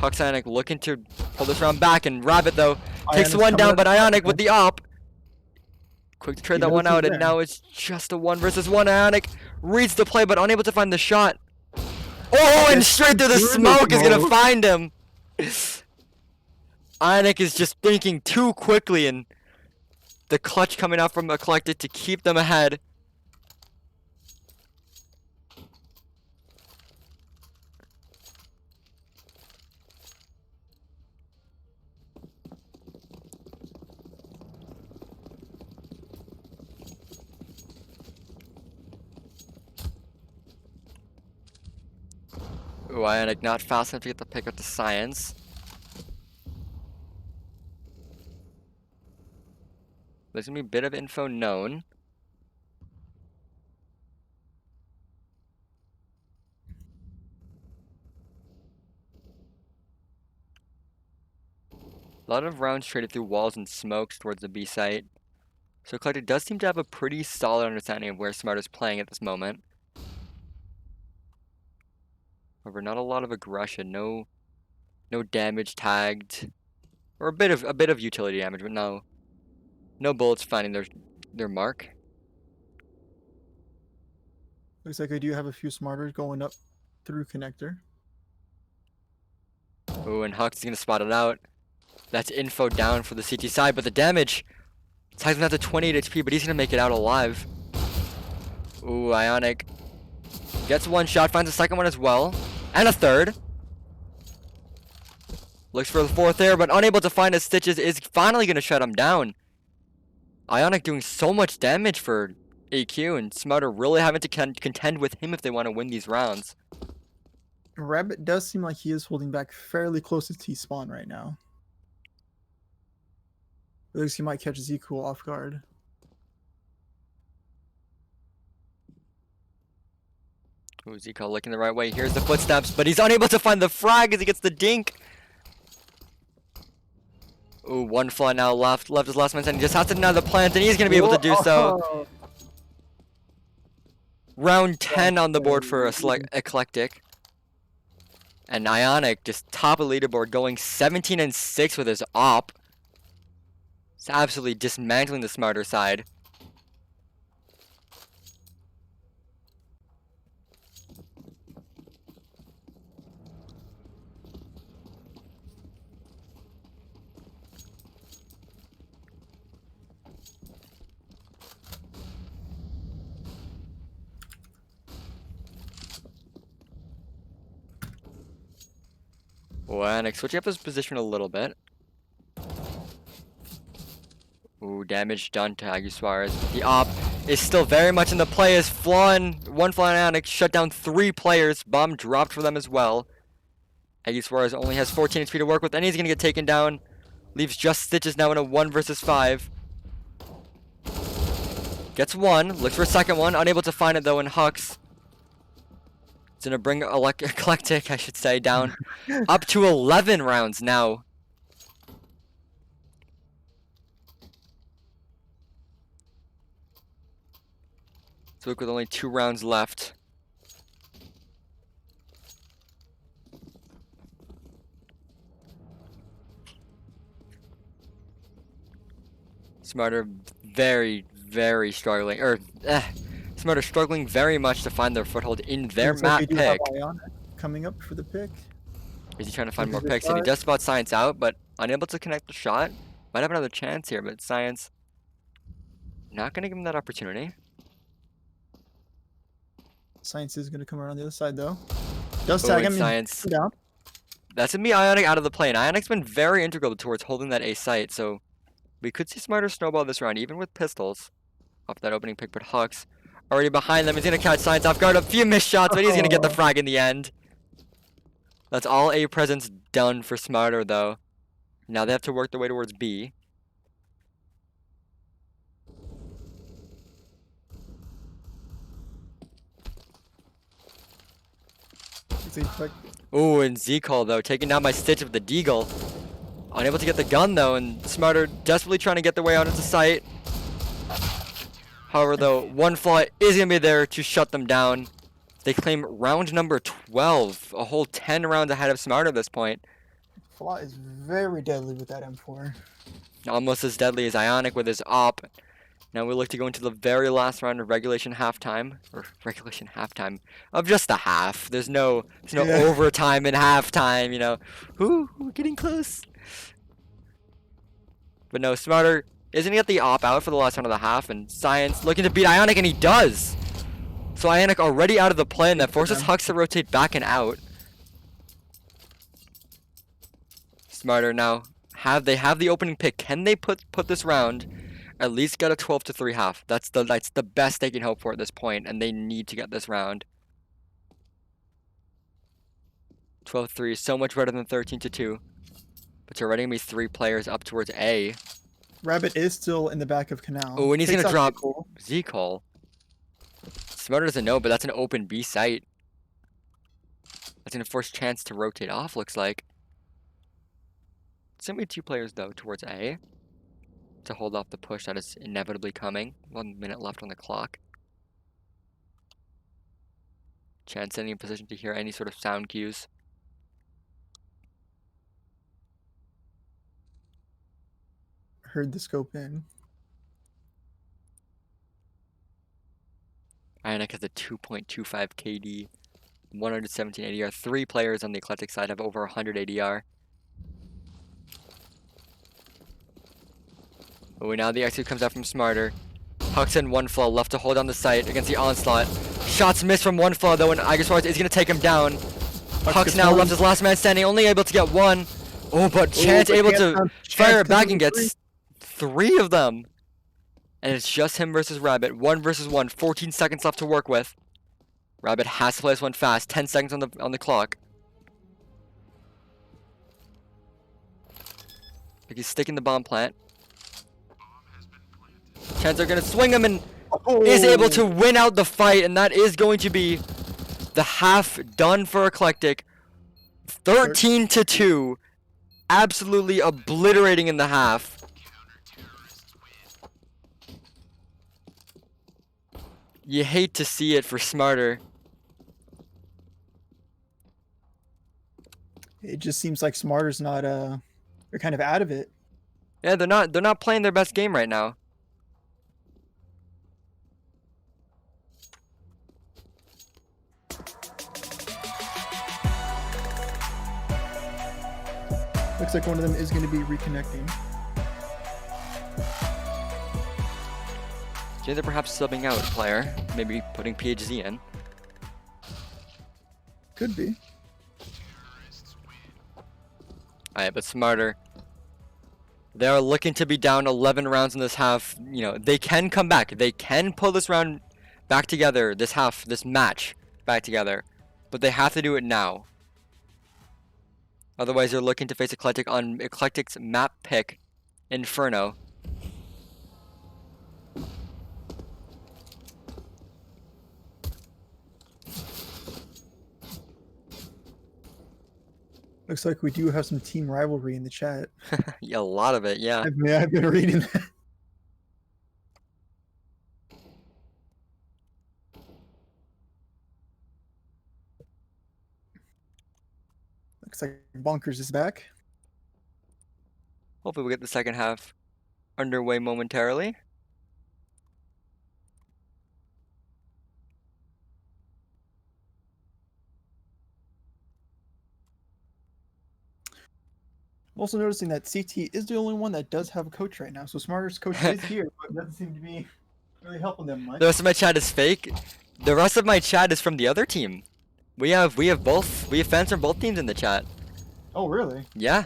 Hux Ionic looking to pull this round back, and Rabbit, though, takes one down, but Ionic with the op. Quick to trade that one out, and now it's just a 1 versus 1. Ionic reads the play, but unable to find the shot. Oh, and straight through the smoke is going to find him. Ionic is just thinking too quickly, and the clutch coming out from Eclectiq to keep them ahead. Ooh, Ionic not fast enough to get the pick up the Science. There's gonna be a bit of info known. A lot of rounds traded through walls and smokes towards the B site. So Eclectiq does seem to have a pretty solid understanding of where Smart is playing at this moment. However, not a lot of aggression, no damage tagged. Or a bit of utility damage, but no No bullets finding their mark. Looks like I do have a few smarters going up through connector. Ooh, and Hux is gonna spot it out. That's info down for the CT side, but the damage. Hux gonna have to 28 HP, but he's gonna make it out alive. Ooh, Ionic gets one shot, finds a second one as well, and a third. Looks for the fourth there, but unable to find his stitches, is finally gonna shut him down. Ionic doing so much damage for AQ, and Smarter really having to contend with him if they want to win these rounds. Rabbit does seem like he is holding back fairly close to T-spawn right now. At least he might catch Z-Cool off guard. Ooh, Zika looking the right way. Here's the footsteps, but he's unable to find the frag as he gets the dink. Ooh, one fly now left. Left his last man standing. Just has to deny the plant, and he's going to be able to do so. Oh. Round 10 on the board for a Eclectiq. And Ionic just top of the leaderboard, going 17-6 with his op. It's absolutely dismantling the Smarter side. Ionic switching up his position a little bit. Ooh, damage done to Agu Suarez. The op is still very much in the play as one fly on Ionic shut down 3 players. Bomb dropped for them as well. Agu Suarez only has 14 HP to work with, and he's going to get taken down. Leaves just Stitches now in a 1 versus 5. Gets one, looks for a second one, unable to find it though in Hux. It's going to bring Eclectiq, I should say, down up to 11 rounds now. So look, with only 2 rounds left. Smarter very, very struggling, Smarter struggling very much to find their foothold in their map pick. Coming up for the pick. Is he trying to find more picks? And he just spot Science out, but unable to connect the shot. Might have another chance here, but Science not going to give him that opportunity. Science is going to come around the other side, though. Does tag him. Science down. That's going to be Ionic out of the play. And Ionic's been very integral towards holding that A site, so we could see Smarter snowball this round, even with pistols off that opening pick. But Hux already behind them. He's going to catch Science off guard. A few missed shots, but he's going to get the frag in the end. That's all A presence done for Smarter, though. Now they have to work their way towards B. Ooh, and Z-Call, though, taken down by Stitch of the Deagle. Unable to get the gun, though, and Smarter desperately trying to get their way out into sight. However, though, one flaw is going to be there to shut them down. They claim round number 12, a whole 10 rounds ahead of Smarter at this point. Flaw is very deadly with that M4. Almost as deadly as Ionic with his op. Now we look to go into the very last round of regulation halftime, of just the half. There's no overtime in halftime, you know. Ooh, we're getting close. But no, Smarter isn't he get the op out for the last round of the half, and Science looking to beat Ionic, and he does. So Ionic already out of the play, and that forces Hux to rotate back and out. Smarter now they have the opening pick. Can they put this round? At least get a 12-3 half. That's the best they can hope for at this point, and they need to get this round. 12-3 is so much better than 13-2. But it's already gonna be 3 players up towards A. Rabbit is still in the back of Canal. Oh, and he's gonna drop Z-Call. Smarter doesn't know, but that's an open B site. That's gonna force Chance to rotate off, looks like. It's gonna be 2 players though towards A to hold off the push that is inevitably coming. 1 minute left on the clock. Chance in any position to hear any sort of sound cues. Heard the scope in. Panic has a 2.25 KD, 117 ADR. 3 players on the Eclectiq side have over 100 ADR. Oh, now the execute comes out from Smarter. Hucks in one flow, left to hold on the site against the onslaught. Shots missed from one flow though, and eSports is gonna take him down. Hucks now left as last man standing, only able to get one. Oh, but Chance able to fire it back and gets 3 of them. And it's just him versus Rabbit. 1 versus 1. 14 seconds left to work with. Rabbit has to play this one fast. 10 seconds on the clock. Like he's sticking the bomb plant. Chance are gonna swing him and is able to win out the fight, and that is going to be the half done for Eclectiq. 13-2. Absolutely obliterating in the half. You hate to see it for Smarter. It just seems like Smarter's not they're kind of out of it. Yeah, they're not playing their best game right now. Looks like one of them is going to be reconnecting. Do you think they're perhaps subbing out a player? Maybe putting PHZ in? Could be. Alright, but Smarter. They are looking to be down 11 rounds in this half. You know, they can come back. They can pull this round back together, this match back together. But they have to do it now. Otherwise, they're looking to face Eclectiq on Eclectiq's map pick, Inferno. Looks like we do have some team rivalry in the chat. Yeah, a lot of it, yeah. I've been reading that. Looks like Bonkers is back. Hopefully we get the second half underway momentarily. I'm also noticing that CT is the only one that does have a coach right now. So Smarter's coach is here, but doesn't seem to be really helping them much. The rest of my chat is fake. The rest of my chat is from the other team. We have fans from both teams in the chat. Oh, really? Yeah.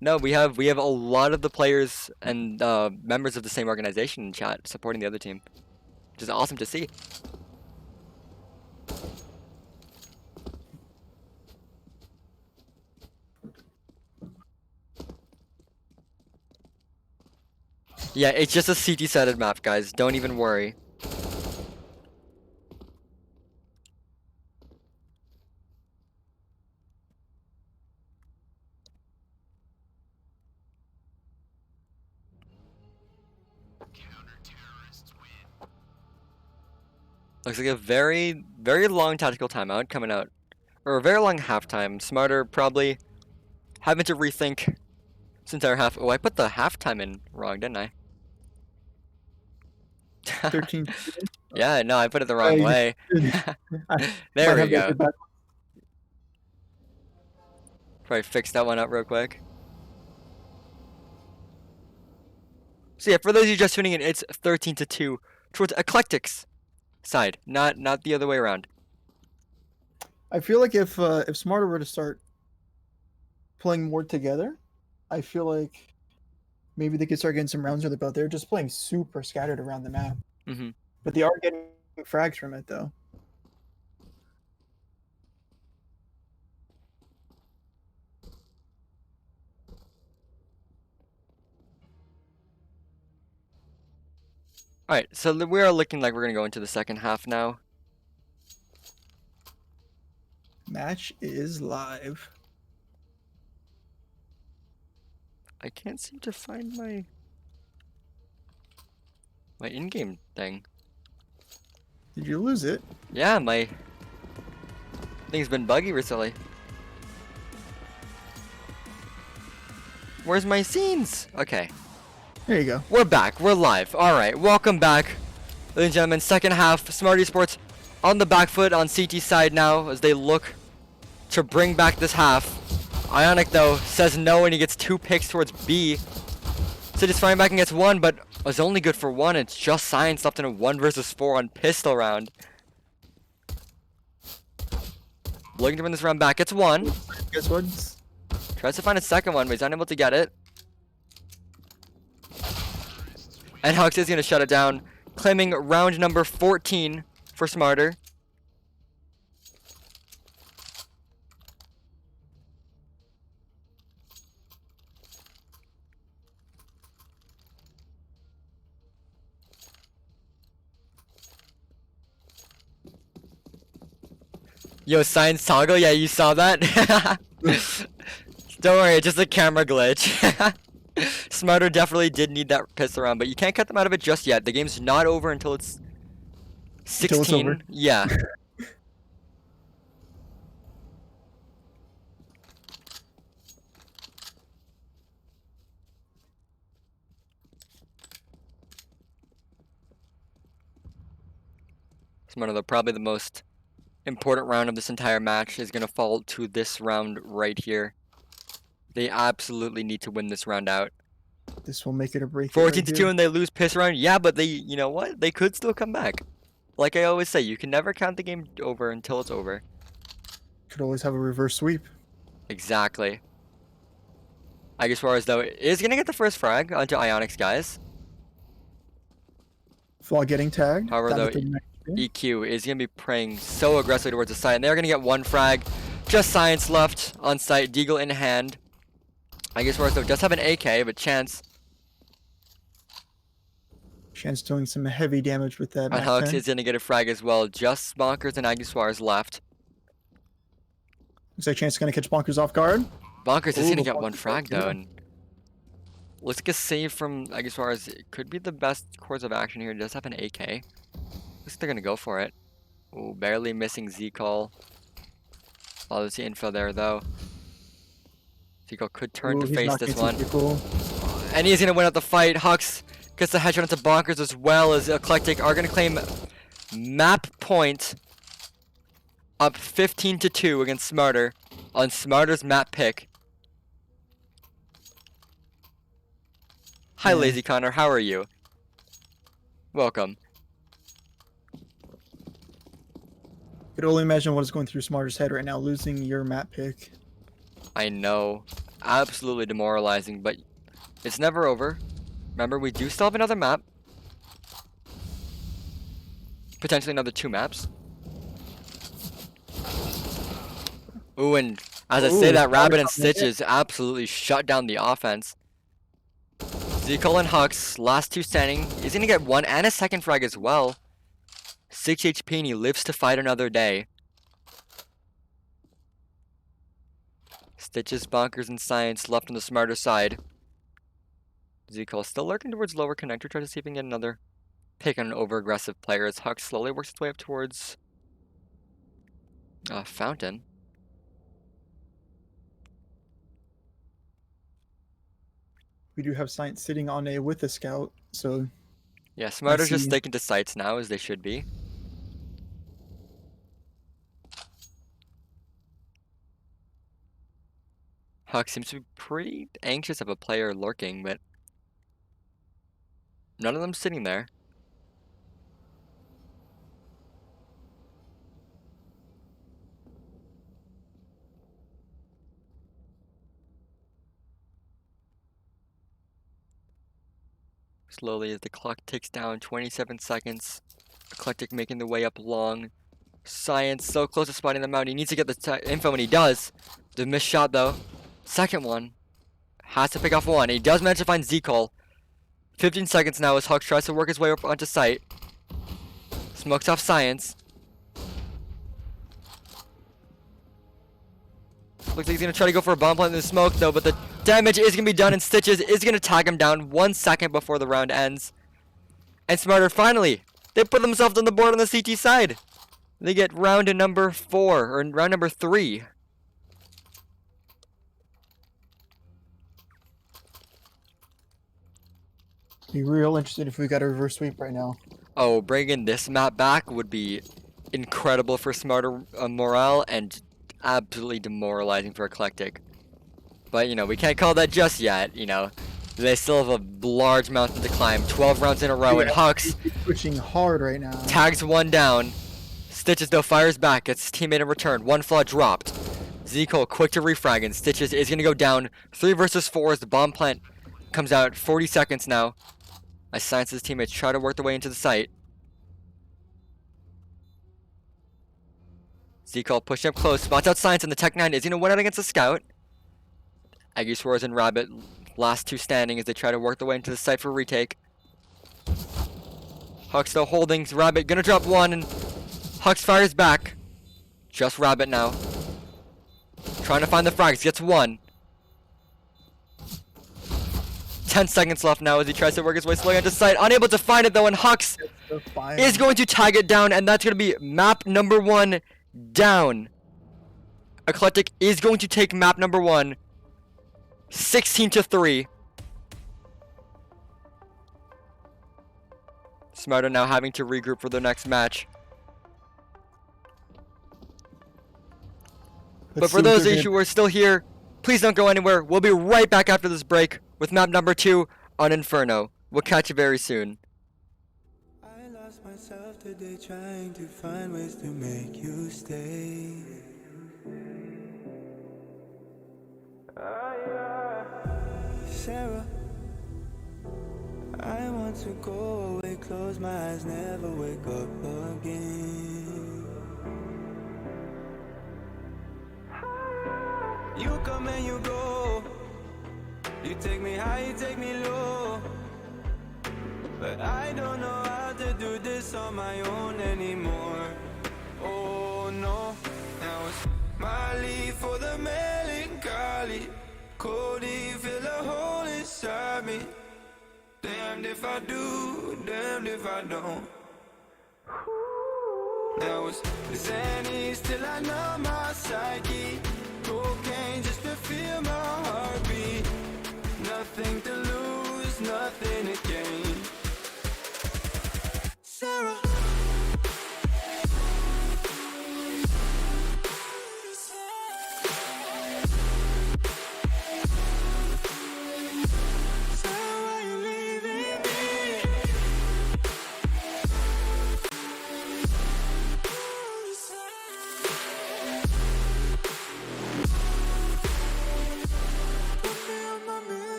No, we have a lot of the players and members of the same organization in chat supporting the other team, which is awesome to see. Yeah, it's just a CT-sided map, guys. Don't even worry. Looks like a very, very long tactical timeout coming out. Or a very long halftime. Smarter probably having to rethink this entire half. Oh, I put the halftime in wrong, didn't I? 13. Yeah, no, I put it the wrong way. There we go. Probably fix that one up real quick. So yeah, for those of you just tuning in, it's 13-2 towards Eclectiq's side, not the other way around. I feel like if Smarter were to start playing more together, I feel like maybe they could start getting some rounds under the belt. They're just playing super scattered around the map. Mm-hmm. But they are getting frags from it, though. Alright, so we are looking like we're going to go into the second half now. Match is live. I can't seem to find my in-game thing. Did you lose it? Yeah, my thing's been buggy recently. Where's my scenes? Okay. There you go. We're back. We're live. Alright, welcome back. Ladies and gentlemen, second half, Smart Esports on the back foot on CT side now as they look to bring back this half. Ionic though says no and he gets 2 picks towards B. So just firing back and gets 1, but was only good for 1. It's just Science left in a 1 versus 4 on pistol round. Looking to win this round back. Gets 1. Guess what? Tries to find a second one, but he's unable to get it. And Hux is going to shut it down, claiming round number 14 for Smarter. Yo, Science toggle, yeah, you saw that? Don't worry, it's just a camera glitch. Smarter definitely did need that pistol round, but you can't cut them out of it just yet. The game's not over until it's 16. Until it's over. Yeah. Smarter though, probably the most important round of this entire match is going to fall to this round right here. They absolutely need to win this round out. This will make it or break it. 14 to 2 and they lose piss round. Yeah, but they, you know what? They could still come back. Like I always say, you can never count the game over until it's over. Could always have a reverse sweep. Exactly. I guess Suarez though is going to get the first frag onto Ionic's guys. Flaw getting tagged. However though, EQ is going to be praying so aggressively towards the site, and they're going to get 1 frag. Just Science left on site, Deagle in hand. I guess Suarez though does have an AK, but Chance doing some heavy damage with that. and Hux is going to get a frag as well. Just Bonkers and Aguisuar's left. Looks like Chance is going to catch Bonkers off guard. Bonkers is going to but get 1 Bonkers frag yeah. though, and let's get save from Aguisuar's. It could be the best course of action here. He does have an AK. Looks like they're going to go for it. Ooh, barely missing Z-Call. Oh, there's the info there though. Z-Call could turn to He's face not this getting one. too cool. And he's going to win out the fight. Hux gets the headshot into Bonkers as well as Eclectiq are going to claim map point up 15 to 2 against Smarter on Smarter's map pick. Hi, Yeah. Lazy Connor. How are you? Welcome. Could only imagine what is going through Smarter's head right now, losing your map pick. I know. Absolutely demoralizing, but it's never over. Remember, we do still have another map. Potentially another 2 maps. Ooh, and as I say that, Rabbit and Stitches absolutely shut down the offense. Z-Call and Hux, last 2 standing. He's going to get 1 and a second frag as well. 6 HP and he lives to fight another day. Stitches, Bonkers, and Science left on the Smarter side. Z-Call still lurking towards lower connector, try to see if he can get another pick on an over-aggressive player as Hux slowly works its way up towards Fountain. We do have Science sitting on A with a scout, so Yeah, Smarter's just see. sticking to sites now as they should be. Hux seems to be pretty anxious of a player lurking, but none of them sitting there. Slowly as the clock ticks down, 27 seconds. Eclectiq making the way up long. Science so close to spotting them out. He needs to get the info when he does. The missed shot though. Second one. Has to pick off 1. He does manage to find Z-Call. 15 seconds now as Hux tries to work his way up onto site. Smokes off Science. Looks like he's going to try to go for a bomb plant in the smoke though, but the damage is going to be done and Stitches is going to tag him down 1 second before the round ends. And Smarter finally, they put themselves on the board on the CT side. They get round number 4, or round number 3. Be real interested if we got a reverse sweep right now. Oh, bringing this map back would be incredible for Smarter morale and absolutely demoralizing for Eclectiq. But, you know, we can't call that just yet, you know. They still have a large mountain to climb. 12 rounds in a row, and Hux He's pushing hard right now. tags one down. Stitches, though, fires back. Gets his teammate in return. One flaw dropped. Zico quick to refrag, and Stitches is going to go down. 3 versus 4 as the bomb plant comes out. 40 seconds now. As Science's teammates try to work their way into the site. Zico pushing up close. Spots out Science, and the Tech 9 is going to win out against the Scout. Aggie Suarez and Rabbit, last two standing as they try to work their way into the site for retake. Hux though holding. Rabbit going to drop one, and Hux fires back. Just Rabbit now. Trying to find the frags. Gets one. 10 seconds left now as he tries to work his way slowly onto site. Unable to find it though, and Hux is going to tag it down, and that's going to be map number 1 down. Eclectiq is going to take map number 1. 16-3. Smarter now having to regroup for their next match. But for those of you who are still here, please don't go anywhere. We'll be right back after this break with map number 2 on Inferno. We'll catch you very soon. I lost myself today trying to find ways to make you stay. Sarah, I want to go away, close my eyes, never wake up again. You come and you go, you take me high, you take me low, but I don't know how to do this on my own anymore. Oh no, now it's Molly for the melancholy. Cody, fill a hole inside me. Damned if I do, damned if I don't. Now it's Xannies till I know my psyche. Cocaine just to feel my heartbeat. Nothing to lose, nothing to gain. Sarah.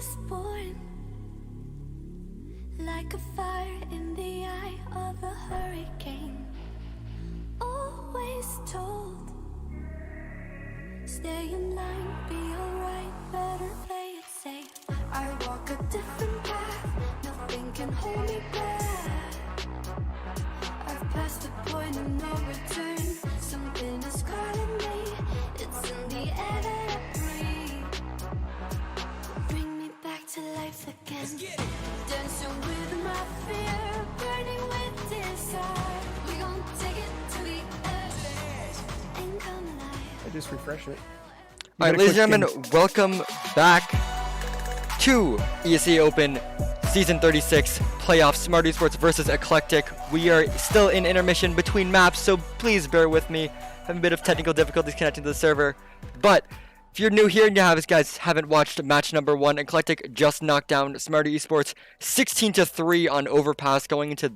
was born like a fire in the eye of a hurricane. Always told, stay in line, be alright, better play it safe. I walk a different path, nothing can hold me back. I've passed the point of no return, something is calling me, it's in the air that I breathe. Bring me back to life again, dancing with my fear, burning with desire. We gon' take it to the edge, ain't come alive. I just refresh it. All right, ladies and gentlemen, welcome back to ESEA Open Season 36 Playoff Smart Esports versus Eclectiq. We are still in intermission between maps, so please bear with me. Having a bit of technical difficulties connecting to the server. But if you're new here and you guys haven't watched match number 1, Eclectiq just knocked down Smart Esports 16-3 on Overpass, going into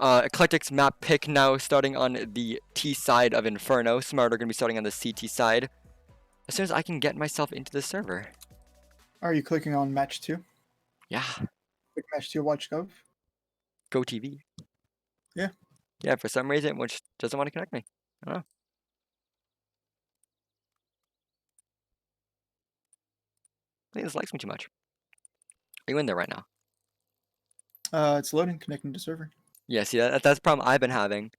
Eclectic's map pick now, starting on the T side of Inferno. Smart are going to be starting on the CT side as soon as I can get myself into the server. Are you clicking on match 2? Yeah, Click match 2, watch Gov. Go TV. Yeah. Yeah, for some reason, which doesn't want to connect me. I don't know. I think this likes me too much. Are you in there right now? It's loading, connecting to server. Yeah, see, that's the problem I've been having.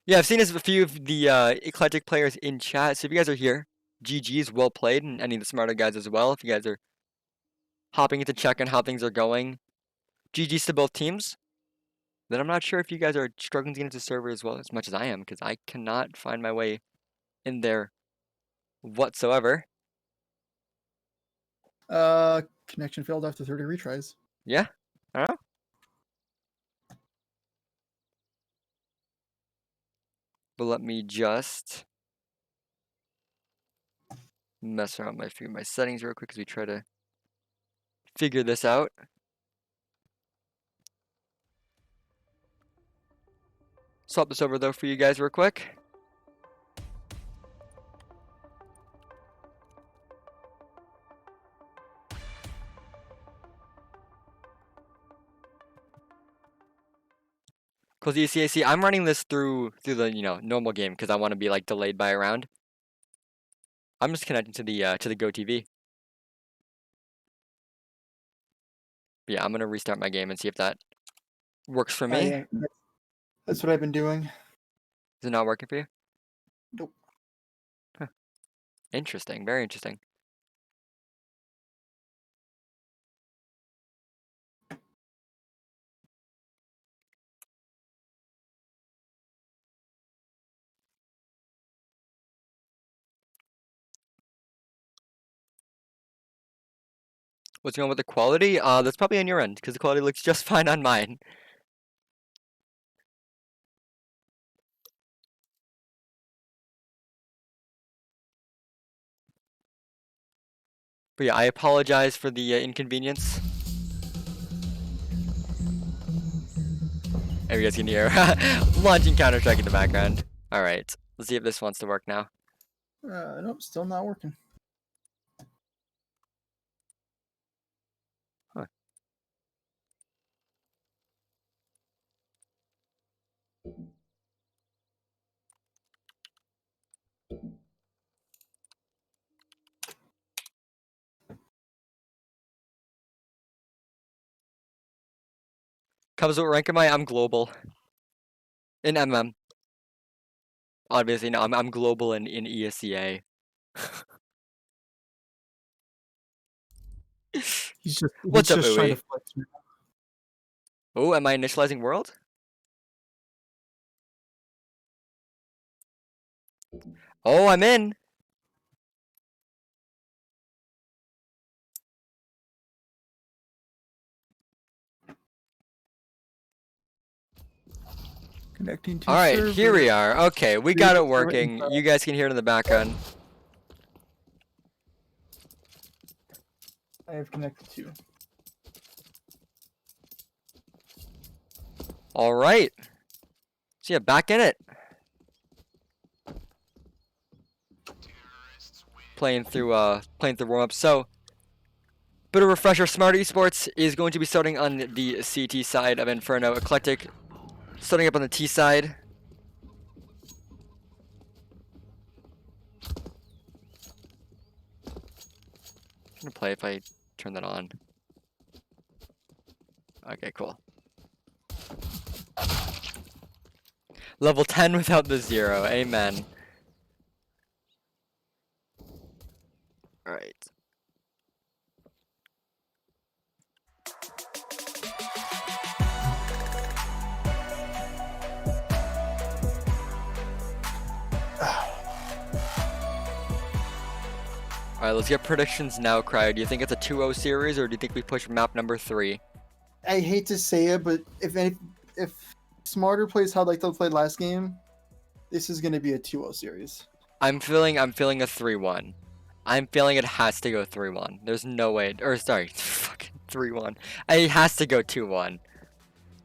Yeah, I've seen a few of the Eclectiq players in chat, so if you guys are here, GG's, well played, and any of the smarter guys as well, if you guys are hopping into check on how things are going. GG's to both teams. Then I'm not sure if you guys are struggling to get into server as well as much as I am, because I cannot find my way in there whatsoever. Connection failed after 30 retries. Yeah, I don't know. But let me just mess around with my settings real quick as we try to figure this out. Swap this over though for you guys real quick. Cause the ECAC, I'm running this through the normal game because I want to be like delayed by a round. I'm just connecting to the Go TV. Yeah, I'm gonna restart my game and see if that works for me. Yeah, that's what I've been doing. Is it not working for you? Nope. Huh. Interesting, very interesting. What's going on with the quality? That's probably on your end, because the quality looks just fine on mine. But yeah, I apologize for the inconvenience. And you guys can hear launching Counter-Strike in the background. Alright, let's see if this wants to work now. Nope, still not working. Huh. Cubs, what rank am I? I'm global. In MM. Obviously, no, I'm global in ESEA. What's up, trying to Uwe? flex now. Oh, am I initializing world? Oh, I'm in. Connecting to Alright, server. here we are. Okay, we got it working. You guys can hear it in the background. I have connected to. Alright. So yeah, back in it. playing through warm-up. So, bit of a refresher. Smart Esports is going to be starting on the CT side of Inferno. Eclectiq starting up on the T side. I'm gonna play if I turn that on. Okay, cool. Level 10 without the 0. Amen. Alright. Alright, let's get predictions now, Cryo. Do you think it's a 2-0 series, or do you think we push map number 3? I hate to say it, but if Smarter plays how like they played last game, this is gonna be a 2-0 series. I'm feeling a 3-1. I'm feeling it has to go 3-1. There's no way, or sorry, fucking 3-1. It has to go 2-1.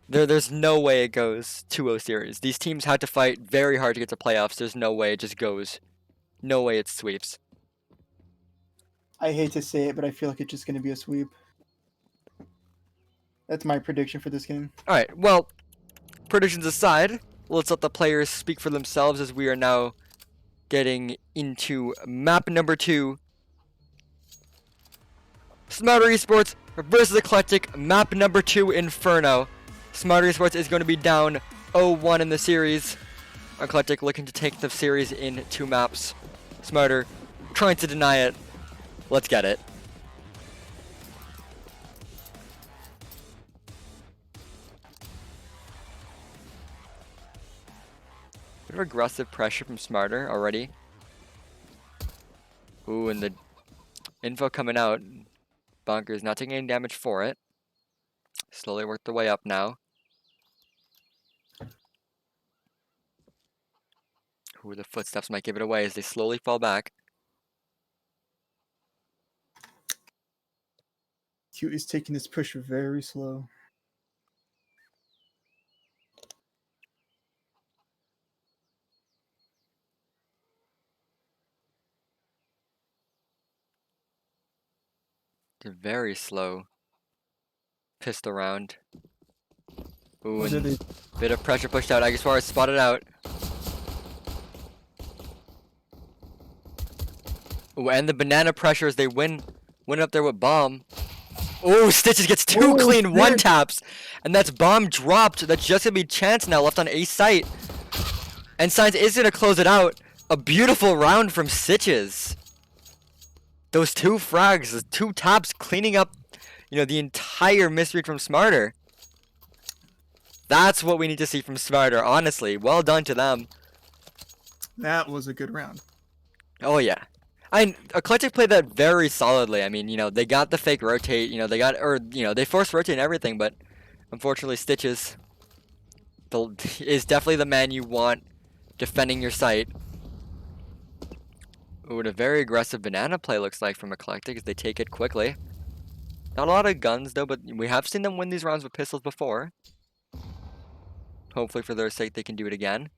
There's no way it goes 2-0 series. These teams had to fight very hard to get to playoffs. There's no way it just goes. No way it sweeps. I hate to say it, but I feel like it's just gonna be a sweep. That's my prediction for this game. Alright, well, predictions aside, let's let the players speak for themselves as we are now getting into map number 2. Smarter Esports versus Eclectiq, map number 2, Inferno. Smarter Esports is going to be down 0-1 in the series. Eclectiq looking to take the series in 2 maps. Smarter trying to deny it. Let's get it. Bit of aggressive pressure from Smarter already. Ooh, and the info coming out. Bunker's not taking any damage for it. Slowly work their way up now. Ooh, the footsteps might give it away as they slowly fall back. Q is taking this push very slow. They're very slow. Pistol round. Ooh, and bit of pressure pushed out. Aguilar is spotted out. Ooh, and the banana pressure as they win up there with bomb. Ooh, Stitches gets 2 clean 1 taps. And that's bomb dropped. That's just gonna be chance now left on A site. And Science is gonna close it out. A beautiful round from Stitches. Those 2 frags, the 2 taps cleaning up, you know, the entire misread from Smarter. That's what we need to see from Smarter, honestly. Well done to them. That was a good round. Oh yeah. Eclectiq played that very solidly. I mean, you know, they got the fake rotate, you know, they forced rotate and everything, but unfortunately Stitches is definitely the man you want defending your site. Ooh, what a very aggressive banana play looks like from Eclectiq as they take it quickly. Not a lot of guns though, but we have seen them win these rounds with pistols before. Hopefully for their sake they can do it again.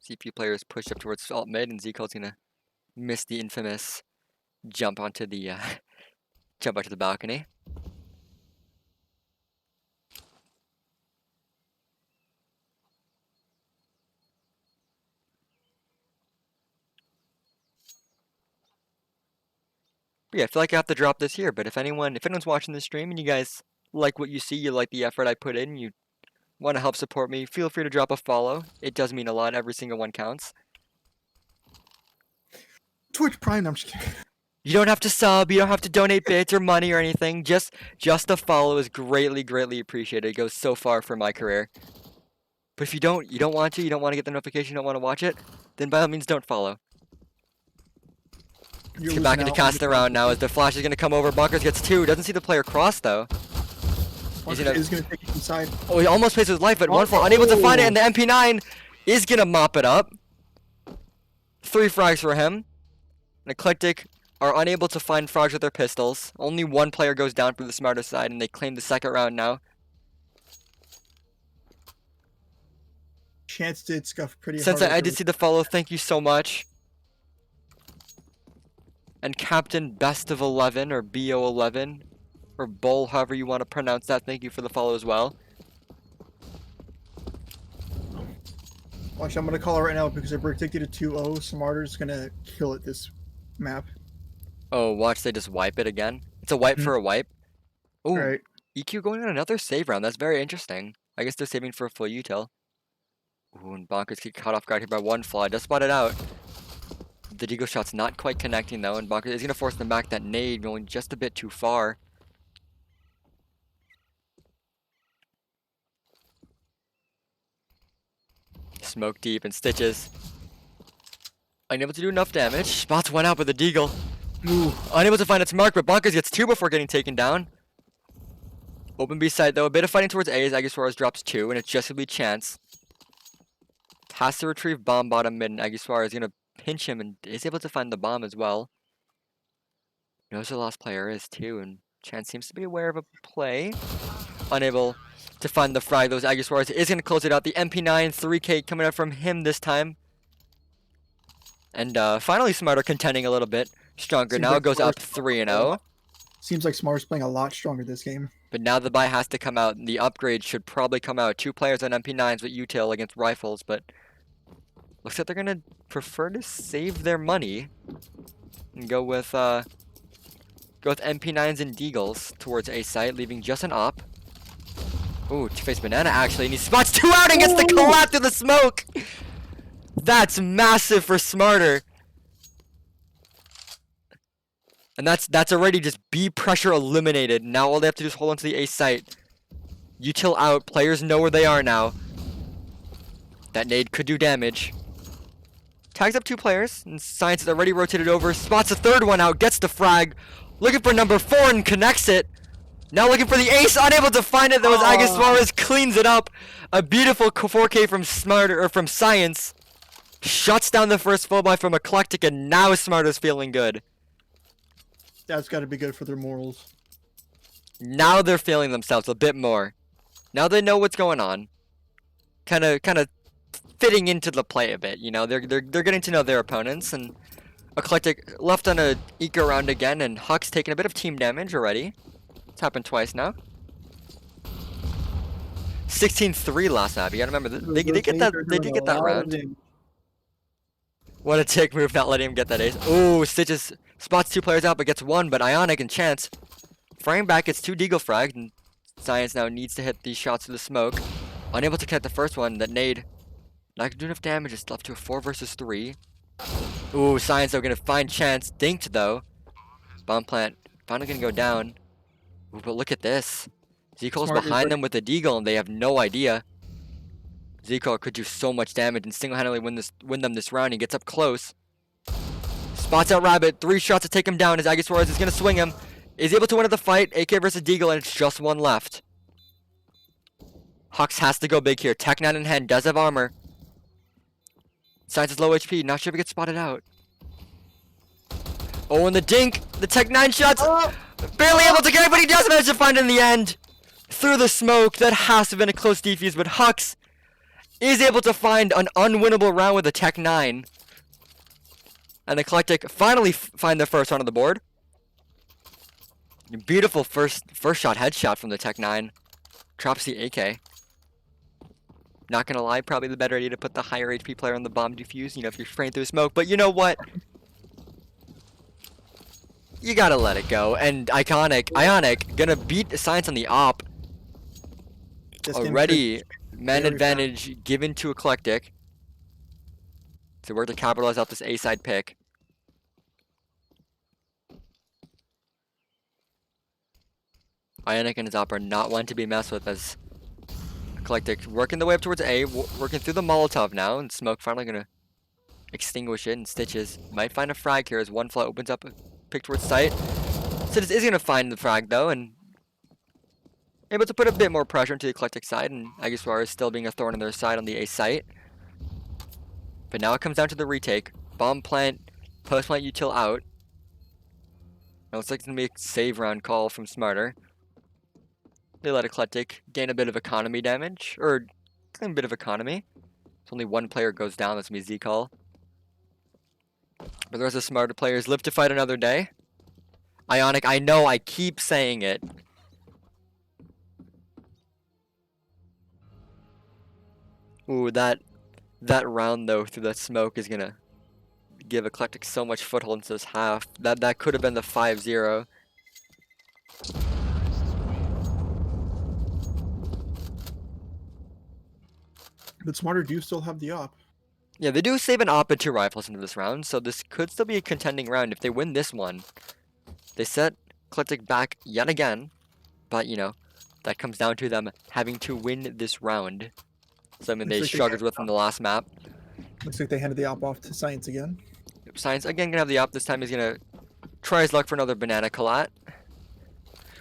CPU players push up towards alt mid, and Zeko's gonna miss the infamous jump onto the balcony. But yeah, I feel like I have to drop this here. But if anyone's watching this stream and you guys like what you see, you like the effort I put in, you want to help support me, feel free to drop a follow. It does mean a lot. Every single one counts. Twitch Prime, I'm just kidding. You don't have to sub, you don't have to donate bits or money or anything. Just a follow is greatly, greatly appreciated. It goes so far for my career. But if you don't want to get the notification, you don't want to watch it, then by all means don't follow. Let's get back into casting around now as the flash is going to come over. Bunkers gets 2. Doesn't see the player cross though. He's going to take it inside. Oh, he almost plays his life, but one fall, unable to find it, and the MP9 is going to mop it up. 3 frags for him. And Eclectiq are unable to find frags with their pistols. Only 1 player goes down from the Smarter side, and they claim the second round now. Chance did scuff pretty hard. Since I did see the follow, thank you so much. and Captain Best of 11 or BO11 or Bull, however you want to pronounce that. Thank you for the follow as well. Watch, I'm gonna call it right now because if we're addicted to 2-0, Smarter's gonna kill it this map. Oh, watch they just wipe it again. It's a wipe for a wipe. Oh, Right. EQ going on another save round. That's very interesting. I guess they're saving for a full util. Ooh, and Bonkers get caught off guard here by one flaw. Just spot it out. The Deagle shot's not quite connecting though, and Bonkers is gonna force them back. That nade going just a bit too far. Smoke deep and Stitches. Unable to do enough damage. Spots one out with the Deagle. Ooh. Unable to find its mark, but Bonkers gets 2 before getting taken down. Open B side though, a bit of fighting towards A as Aggie Suarez drops 2, and it's just gonna be Chance. Has to retrieve bomb bottom mid, and Aggie Suarez is gonna pinch him and is able to find the bomb as well. Knows who the last player is too, and Chance seems to be aware of a play. Unable to find the frag, though, as Aggie Suarez is gonna close it out. The MP9 3K coming out from him this time. And finally Smarter contending a little bit stronger. Seems Now like it goes up Smarter's 3-0. Seems like Smarter's playing a lot stronger this game. But now the buy has to come out, and the upgrade should probably come out. 2 players on MP9s with util against rifles, but looks like they're gonna prefer to save their money and go with MP9s and Deagles towards A site, leaving just an op. Ooh, two-faced banana actually, and he spots 2 out and gets the collapse through the smoke. That's massive for Smarter. And that's already just B pressure eliminated. Now all they have to do is hold on to the A site. Util out. Players know where they are now. That nade could do damage. Tags up 2 players, and Science is already rotated over. Spots a 3rd one out, gets the frag. Looking for number 4 and connects it. Now looking for the ace, unable to find it. That was Aggie Suarez, cleans it up. A beautiful 4K from Smarter, or from Science. Shuts down the first full buy from Eclectiq, and now Smarter's feeling good. That's got to be good for their morals. Now they're feeling themselves a bit more. Now they know what's going on. Kind of fitting into the play a bit, you know. They're getting to know their opponents, and Eclectiq left on a eco round again, and Huck's taking a bit of team damage already. It's happened twice now. 16-3 last map. You gotta remember they get that. They did get that round. What a tick move, not letting him get that ace. Ooh, Stitches spots 2 players out, but gets 1. But Ionic and Chance frame back, gets 2 Deagle fragged, and Science now needs to hit these shots through the smoke. Unable to connect the first one. That nade not gonna do enough damage. It's left to a 4 versus 3. Ooh, Science though gonna find Chance. Dinked though. Bomb plant finally gonna go down. Ooh, but look at this. Zeko's behind them with the Deagle, and they have no idea. Zeko could do so much damage and single-handedly win them this round. He gets up close. Spots out Rabbit. 3 shots to take him down as Aggie Suarez is going to swing him. Is able to win at the fight. AK versus Deagle, and it's just 1 left. Hux has to go big here. Tech 9 in hand. Does have armor. Science is low HP. Not sure if he gets spotted out. Oh, and the dink. The Tech 9 shots. Barely able to get it, but he does manage to find it in the end. Through the smoke. That has to have been a close defuse, but Hux is able to find an unwinnable round with a Tech 9. And Eclectiq finally find their first one on the board. Beautiful first shot headshot from the Tech 9. Drops the AK. Not gonna lie, probably the better idea to put the higher HP player on the bomb defuse, you know, if you're spraying through smoke. But you know what? You gotta let it go. And Ionic gonna beat Science on the op. Already, man advantage given to Eclectiq. So we're to capitalize off this A-side pick. Ionic and his op are not one to be messed with, as Eclectiq working the way up towards A, working through the Molotov now, and Smoke finally gonna extinguish it, and Stitches might find a frag here as one fly opens up a pick towards site. Stitches is gonna find the frag though, and able to put a bit more pressure into the Eclectiq side, and Aggie Suarez still being a thorn on their side on the A site. But now it comes down to the retake. Bomb plant, post plant util out. Now it looks like it's gonna be a save round call from Smarter. They let Eclectiq gain a bit of economy damage, or a bit of economy. It's only 1 player goes down, that's gonna be Z-Call. But the rest of the smarter players live to fight another day. Ionic, I know, I keep saying it. Ooh, that round though through the smoke is gonna give Eclectiq so much foothold into this half. That could have been the 5-0. But Smarter do still have the op. Yeah, they do save an op and 2 rifles into this round, so this could still be a contending round if they win this one. They set Eclectiq back yet again, but you know, that comes down to them having to win this round. Something they struggled with in the last map. Looks like they handed the op off to Science again. Science again gonna have the op. This time he's gonna try his luck for another banana collat.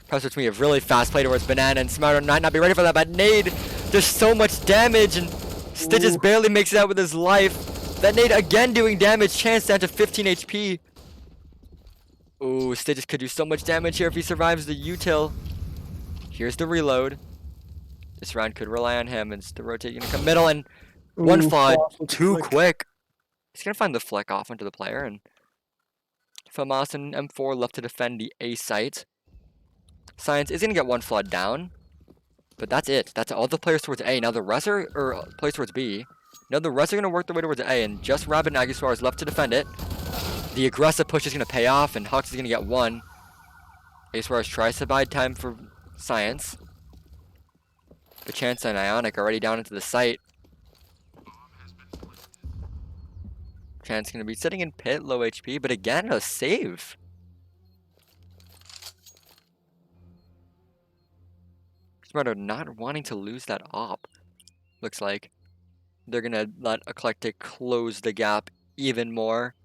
Press between a really fast play towards banana, and Smarter might not be ready for that, but nade does so much damage, and Stitches barely makes it out with his life. That nade again doing damage. Chance down to 15 HP. Ooh, Stitches could do so much damage here if he survives the util. Here's the reload. This round could rely on him, and the rotate gonna come middle, and one flaw too quick. He's gonna find the flick off onto the player, and Famas and M4 left to defend the A site. Science is gonna get one flood down, but that's it. That's all the players towards A. Now the rest are, or players towards B. Now the rest are gonna work their way towards A, and just Rabbit and Aguilar is left to defend it. The aggressive push is gonna pay off, and Hux is gonna get one. Aguilar tries to buy time for Science. But Chance and Ionic are already down into the site. Chance gonna be sitting in pit, low HP, but again a save. Smarter not wanting to lose that op. Looks like they're gonna let Eclectiq close the gap even more.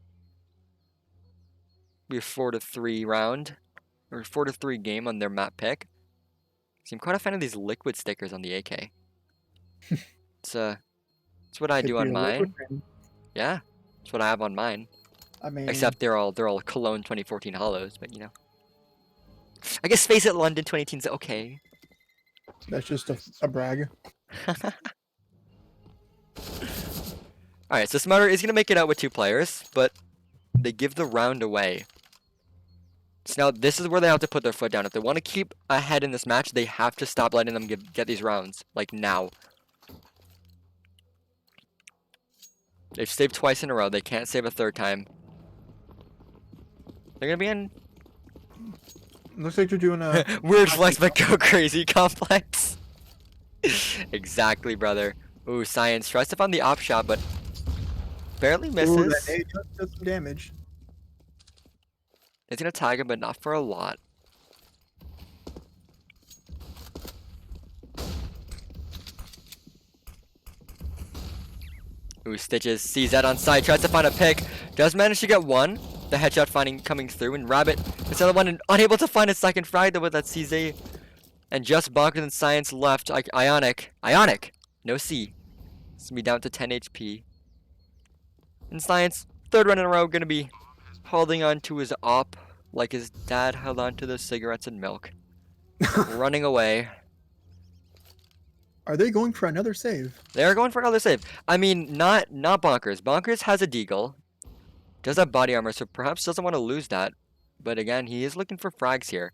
Be a 4-3 round, or 4-3 game on their map pick. See, I'm quite a fan of these liquid stickers on the AK. It's what I do on mine. Yeah, it's what I have on mine. I mean, Except they're all Cologne 2014 hollows, but you know. I guess Face It London 2018 is okay. that's just a brag. Alright, so Smarter is going to make it out with 2 players, but they give the round away. So now this is where they have to put their foot down. If they want to keep ahead in this match, they have to stop letting them get these rounds. Like now. They've saved twice in a row. They can't save a third time. They're going to be in... Looks like they're doing a... Weird flex, but go crazy complex. Exactly, brother. Ooh, Science tries to find the op shot, but barely misses. Ooh, that nade does some damage. It's gonna tag him, but not for a lot. Ooh, Stitches sees that on side, tries to find a pick, does manage to get one. The headshot coming through, and Rabbit is the other one, and unable to find a second frag though with that CZ. And just Bonkers and Science left. Ionic, no C. It's gonna be down to 10 HP. And Science, 3rd run in a row, gonna be holding on to his op like his dad held on to the cigarettes and milk. Running away. Are they going for another save? They're going for another save. I mean, not Bonkers. Bonkers has a deagle. Does have body armor, so perhaps doesn't want to lose that. But again, he is looking for frags here.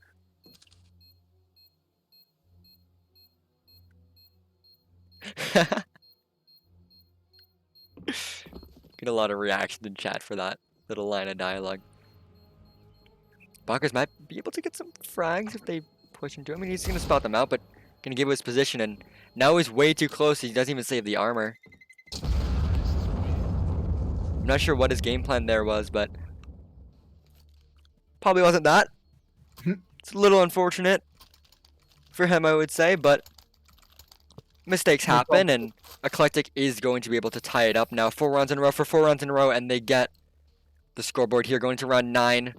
Get a lot of reaction in chat for that little line of dialogue. Bonkers might be able to get some frags if they push into him. I mean, he's going to spot them out, but going to give his position, and now he's way too close. He doesn't even save the armor. I'm not sure what his game plan there was, but probably wasn't that. It's a little unfortunate for him, I would say, but mistakes happen, and Eclectiq is going to be able to tie it up now. 4 rounds in a row for 4 rounds in a row, and they get the scoreboard here going to round 9.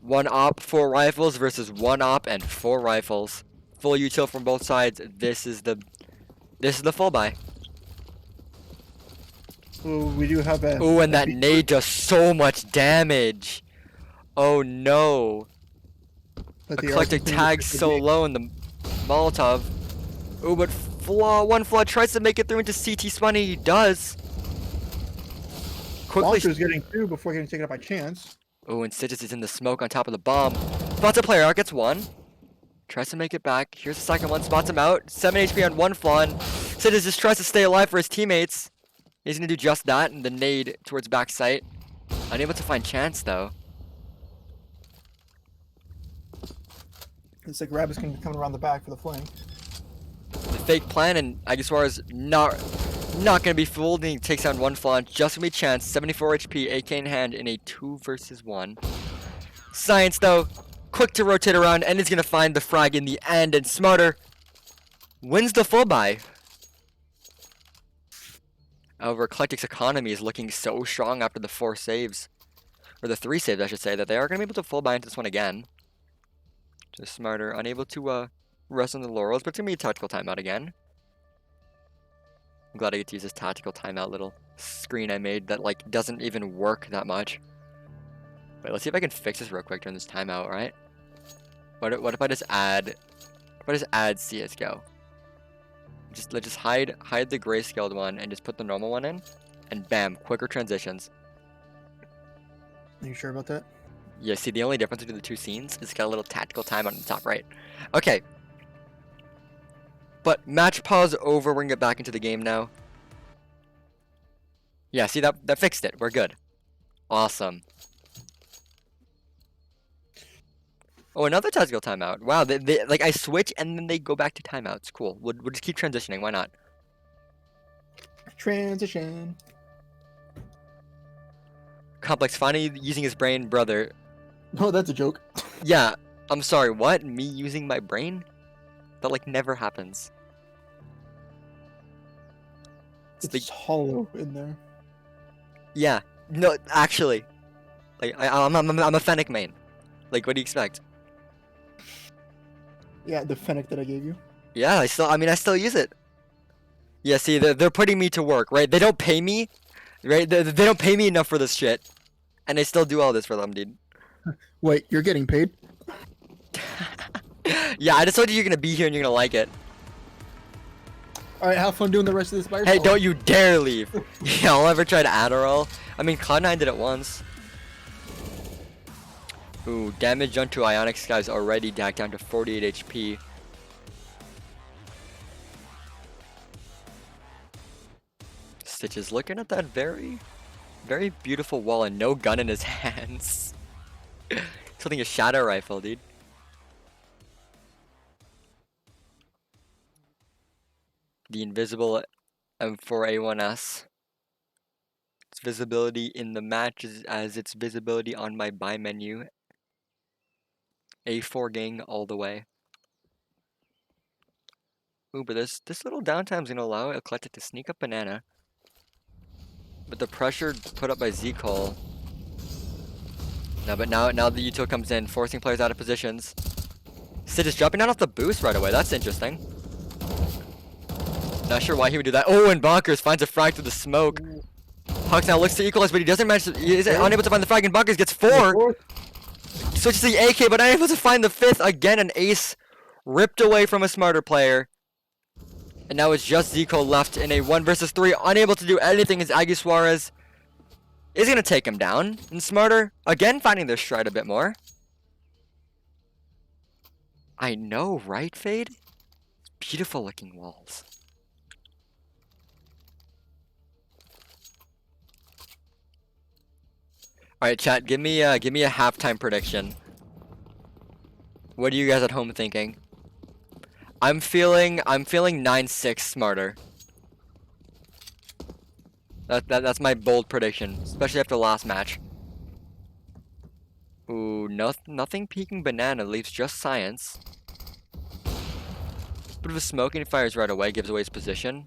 1 op, 4 rifles versus 1 op and 4 rifles. Full util from both sides. This is the full buy. Ooh, we do have a... Ooh, and that nade does so much damage. Oh no. Eclectiq tags so low in the Molotov. Ooh, but one flaw tries to make it through into CT Swanny. He does. quickly. Bonker's getting 2 before getting taken out by Chance. Oh, and Stitches is in the smoke on top of the bomb. Spots a player out, gets 1. Tries to make it back. Here's the second one. Spots him out. 7 HP on 1 Flan. Stitches just tries to stay alive for his teammates. He's going to do just that, and the nade towards back sight. Unable to find Chance, though. It's like Rabbit's going to be coming around the back for the flank. The fake plan, and Aguilar's not going to be fooled, and he takes down 1 Flan. Just going to be Chance. 74 HP, AK in hand in a 2 versus 1. Science, though, quick to rotate around, and is going to find the frag in the end, and Smarter wins the full buy. However, Eclectiq's economy is looking so strong after the 4 saves. Or the 3 saves, I should say, that they are going to be able to full buy into this one again. Just Smarter, unable to rest on the laurels, but it's going to be a tactical timeout again. I'm glad I get to use this tactical timeout little screen I made that, like, doesn't even work that much. Wait, let's see if I can fix this real quick during this timeout, right? What if I just add... What if I just add CSGO? Let's just hide the grayscaled one and just put the normal one in, and bam, quicker transitions. Are you sure about that? Yeah, see, the only difference between the 2 scenes is it's got a little tactical timeout on the top right. Okay. But match pause over. We're gonna get back into the game now. Yeah, see, that fixed it. We're good. Awesome. Oh, another tactical timeout. Wow, they like I switch and then they go back to timeouts. Cool. We'll just keep transitioning. Why not? Transition. Complex finally using his brain, brother. Oh, that's a joke. Yeah, I'm sorry. What? Me using my brain? That like never happens. It's hollow in there. Yeah. No, actually, like I'm a Fennec main. Like, what do you expect? Yeah, the Fennec that I gave you. Yeah, I still use it. Yeah, see, they're putting me to work, right? They don't pay me, right? They don't pay me enough for this shit, and I still do all this for them, dude. Wait, you're getting paid? Yeah, I just told you you're gonna be here and you're gonna like it. Alright, have fun doing the rest of this by Hey, yourself. don't you dare leave. Yeah, I'll ever try to Adderall. I mean, Cloud9 did it once. Ooh, damage onto Ionic Skies already down to 48 HP. Stitch is looking at that very, very beautiful wall and no gun in his hands. He's holding a shadow rifle, dude. The invisible M4A1S. Its visibility in the match is as its visibility on my buy menu. A4 gang all the way. Ooh, but this little downtime is gonna allow Eclectiq to sneak up banana. But the pressure put up by Z-Cole. No, but now the util comes in, forcing players out of positions. Sid is dropping down off the boost right away. That's interesting. Not sure why he would do that. Oh, and Bonkers finds a frag through the smoke. Hawks now looks to equalize, but he doesn't manage to. He is unable to find the frag, and Bonkers gets 4. Switches to the AK, but unable to find the 5th. Again, an ace ripped away from a Smarter player. And now it's just Zico left in a 1 versus 3, unable to do anything as Aggie Suarez is going to take him down. And Smarter, again, finding their stride a bit more. I know, right, Fade? Beautiful looking walls. Alright, chat, give me a halftime prediction. What are you guys at home thinking? I'm feeling 9-6 Smarter. That's my bold prediction, especially after the last match. Ooh, nothing peeking banana, leaves just science. Bit of a smoke and he fires right away, gives away his position.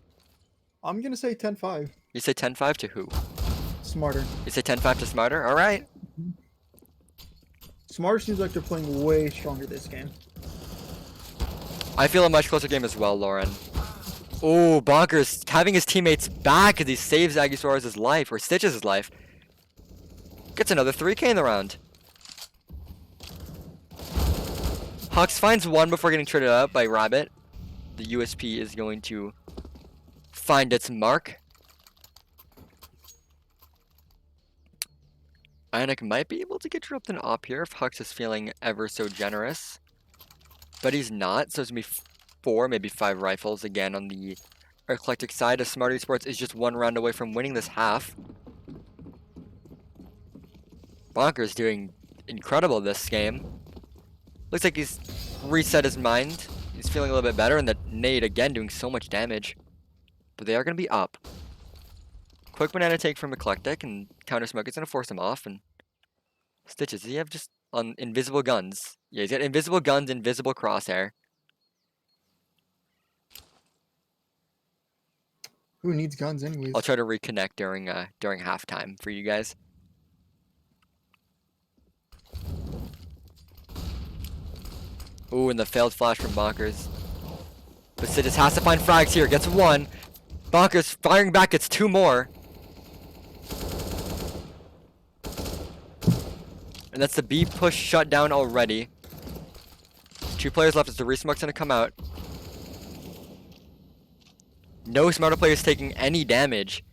I'm gonna say 10-5. You say 10-5 to who? Smarter. You say 10-5 to Smarter? Alright. Smarter seems like they're playing way stronger this game. I feel a much closer game as well, Lauren. Ooh, Bonkers having his teammates back as he saves Aggie Suarez's life, or Stitches his life. Gets another 3K in the round. Hawks finds 1 before getting traded up by Rabbit. The USP is going to find its mark. Ionic might be able to get dropped an op here if Hux is feeling ever so generous. But he's not, so it's going to be 4, maybe 5 rifles again on the Eclectiq side, as Smart Esports is just 1 round away from winning this half. Bonker's doing incredible this game. Looks like he's reset his mind. He's feeling a little bit better, and that nade again doing so much damage. But they are going to be up. Quick banana take from Eclectiq, and counter smoke is going to force him off. And Stitches, does he have just on invisible guns? Yeah, he's got invisible guns, invisible crosshair. Who needs guns anyways? I'll try to reconnect during halftime for you guys. Ooh, and the failed flash from Bonkers. But Stitches has to find frags here. Gets 1. Bonkers firing back, gets 2 more. And that's the B push shut down already. 2 players left as the resmoke's gonna come out. No smarter players taking any damage.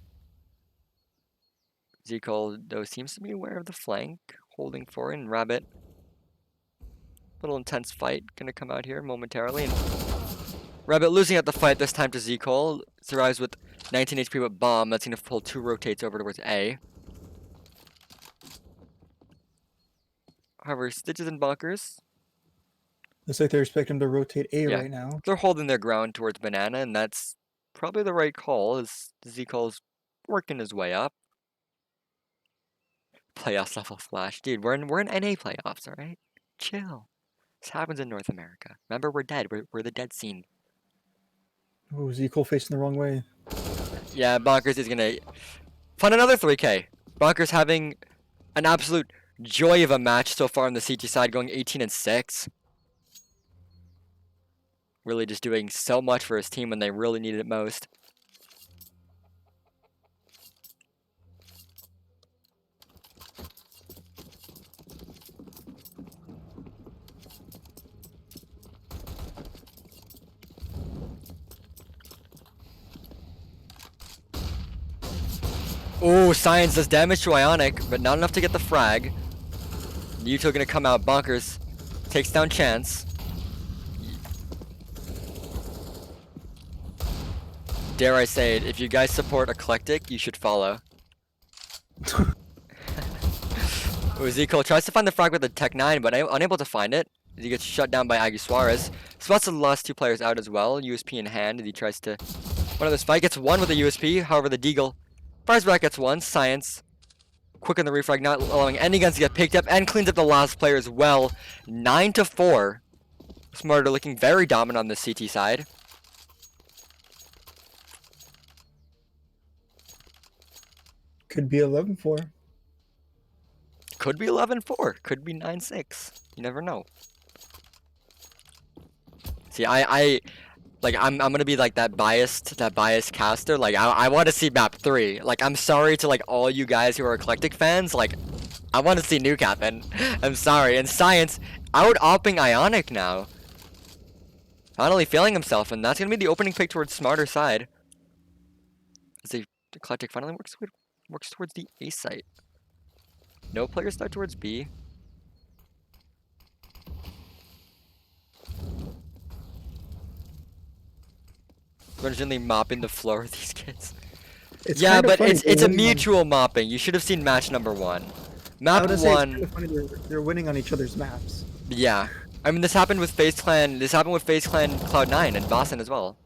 Zekol, though, seems to be aware of the flank, holding for it, and Rabbit. Little intense fight gonna come out here momentarily. And Rabbit losing at the fight this time to Zekol. Survives with 19 HP with Bomb. That's gonna pull 2 rotates over towards A. However, Stitches and Bonkers, Looks like they expect him to rotate A Yeah. right now. they're holding their ground towards Banana, and that's probably the right call, as Zekol's working his way up. Playoffs level flash. Dude, we're in NA playoffs, alright? Chill. This happens in North America. Remember, we're dead. We're the dead scene. Oh, Zekol facing the wrong way. Yeah, Bonkers is gonna find another 3K. Bonkers having an absolute joy of a match so far on the CT side, going 18-6. Really just doing so much for his team when they really needed it most. Ooh, Science does damage to Ionic, but not enough to get the frag. Yuto gonna come out. Bonkers takes down Chance. Dare I say it, if you guys support Eclectiq, you should follow. Zekol tries to find the frag with the Tech 9, but unable to find it. He gets shut down by Aggie Suarez. Spots the last 2 players out as well, USP in hand, as he tries to... One of this fight gets 1 with the USP, however the Deagle fires back, gets 1. Science quick on the refrag, not allowing any guns to get picked up, and cleans up the last player as well. 9-4. Smarter looking very dominant on the CT side. Could be 11-4. Could be 11-4. Could be 9-6. You never know. See, I'm gonna be like that biased caster. Like I want to see map 3. Like I'm sorry to like all you guys who are Eclectiq fans. Like I want to see Nuke happen. I'm sorry. And Science out-opping Ionic now. Finally failing himself, and that's gonna be the opening pick towards Smarter side. As the Eclectiq finally works towards the A site. No players start towards B. Originally mopping the floor with these kids. Yeah, kinda but funny it's they're a winning on- mutual mopping. You should have seen match number 1. I Map would say it's 1. kinda funny they're winning on each other's maps. Yeah. I mean, this happened with FaZe Clan. This happened with FaZe Clan Cloud9 and Boston as well.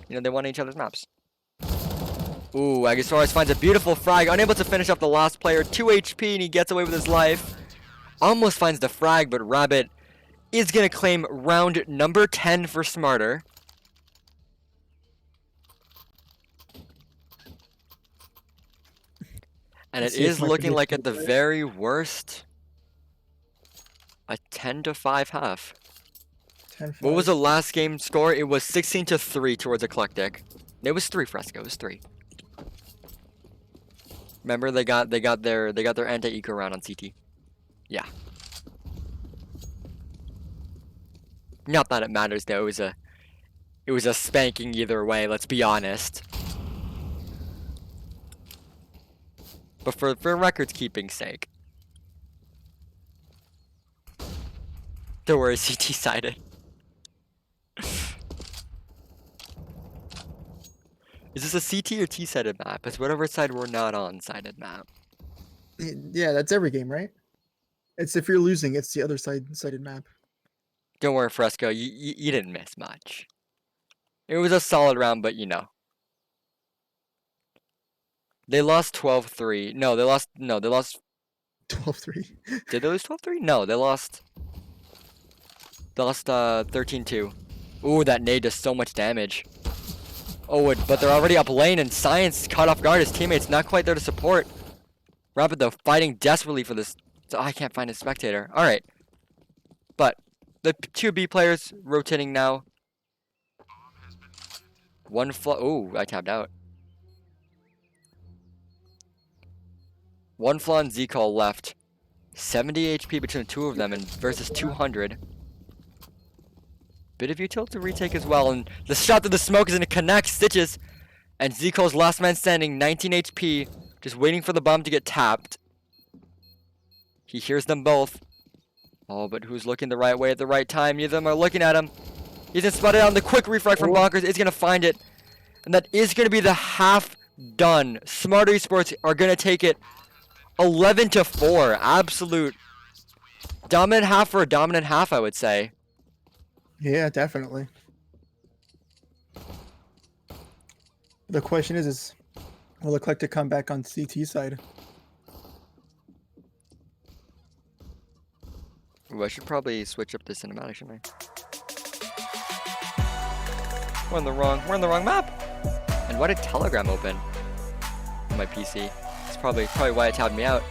You know, they won each other's maps. Ooh, Aggie Suarez finds a beautiful frag, unable to finish up the last player. 2 HP, and he gets away with his life. Almost finds the frag, but Rabbit is gonna claim round number 10 for Smarter. And it Let's see if is my looking like at the prediction is right. very worst, a 10-5 half. 10-5. What was the last game score? It was 16-3 towards Eclectiq. It was 3 Fresco. It was 3. Remember they got their anti-eco round on CT. Yeah. Not that it matters though. It was a spanking either way. Let's be honest. But for records keeping sake, Don't worry, CT sided. Is this a CT or T sided map? It's whatever side we're not on sided map. Yeah, that's every game, right? It's if you're losing, it's the other sided map. Don't worry, Fresco. You didn't miss much. It was a solid round, but you know. They lost 12-3. No, they lost 12-3. Did they lose 12-3? No, they lost 13-2. Ooh, that nade does so much damage. Oh, but they're already up lane, and Science caught off guard. His teammates not quite there to support. Rapid, though, fighting desperately for this. So I can't find a spectator. All right. But the two B players rotating now. Ooh, I tapped out. One flaw and Z-Call left. 70 HP between the two of them and versus 200. Bit of utility to retake as well, and the shot to the smoke is going to connect Stitches. And Z-Call's last man standing, 19 HP, just waiting for the bomb to get tapped. He hears them both. Oh, but who's looking the right way at the right time? Neither of them are looking at him. He's been spotted on the quick refrag from Bonkers. Is going to find it. And that is going to be the half done. Smarter Esports are going to take it 11-4. Absolute dominant half for a dominant half, I would say. Yeah, definitely. The question is will Eclectiq come back on CT side? Ooh, I should probably switch up the cinematic, shouldn't I? We're in the wrong map. And why did Telegram open on my PC? It's probably why it tabbed me out.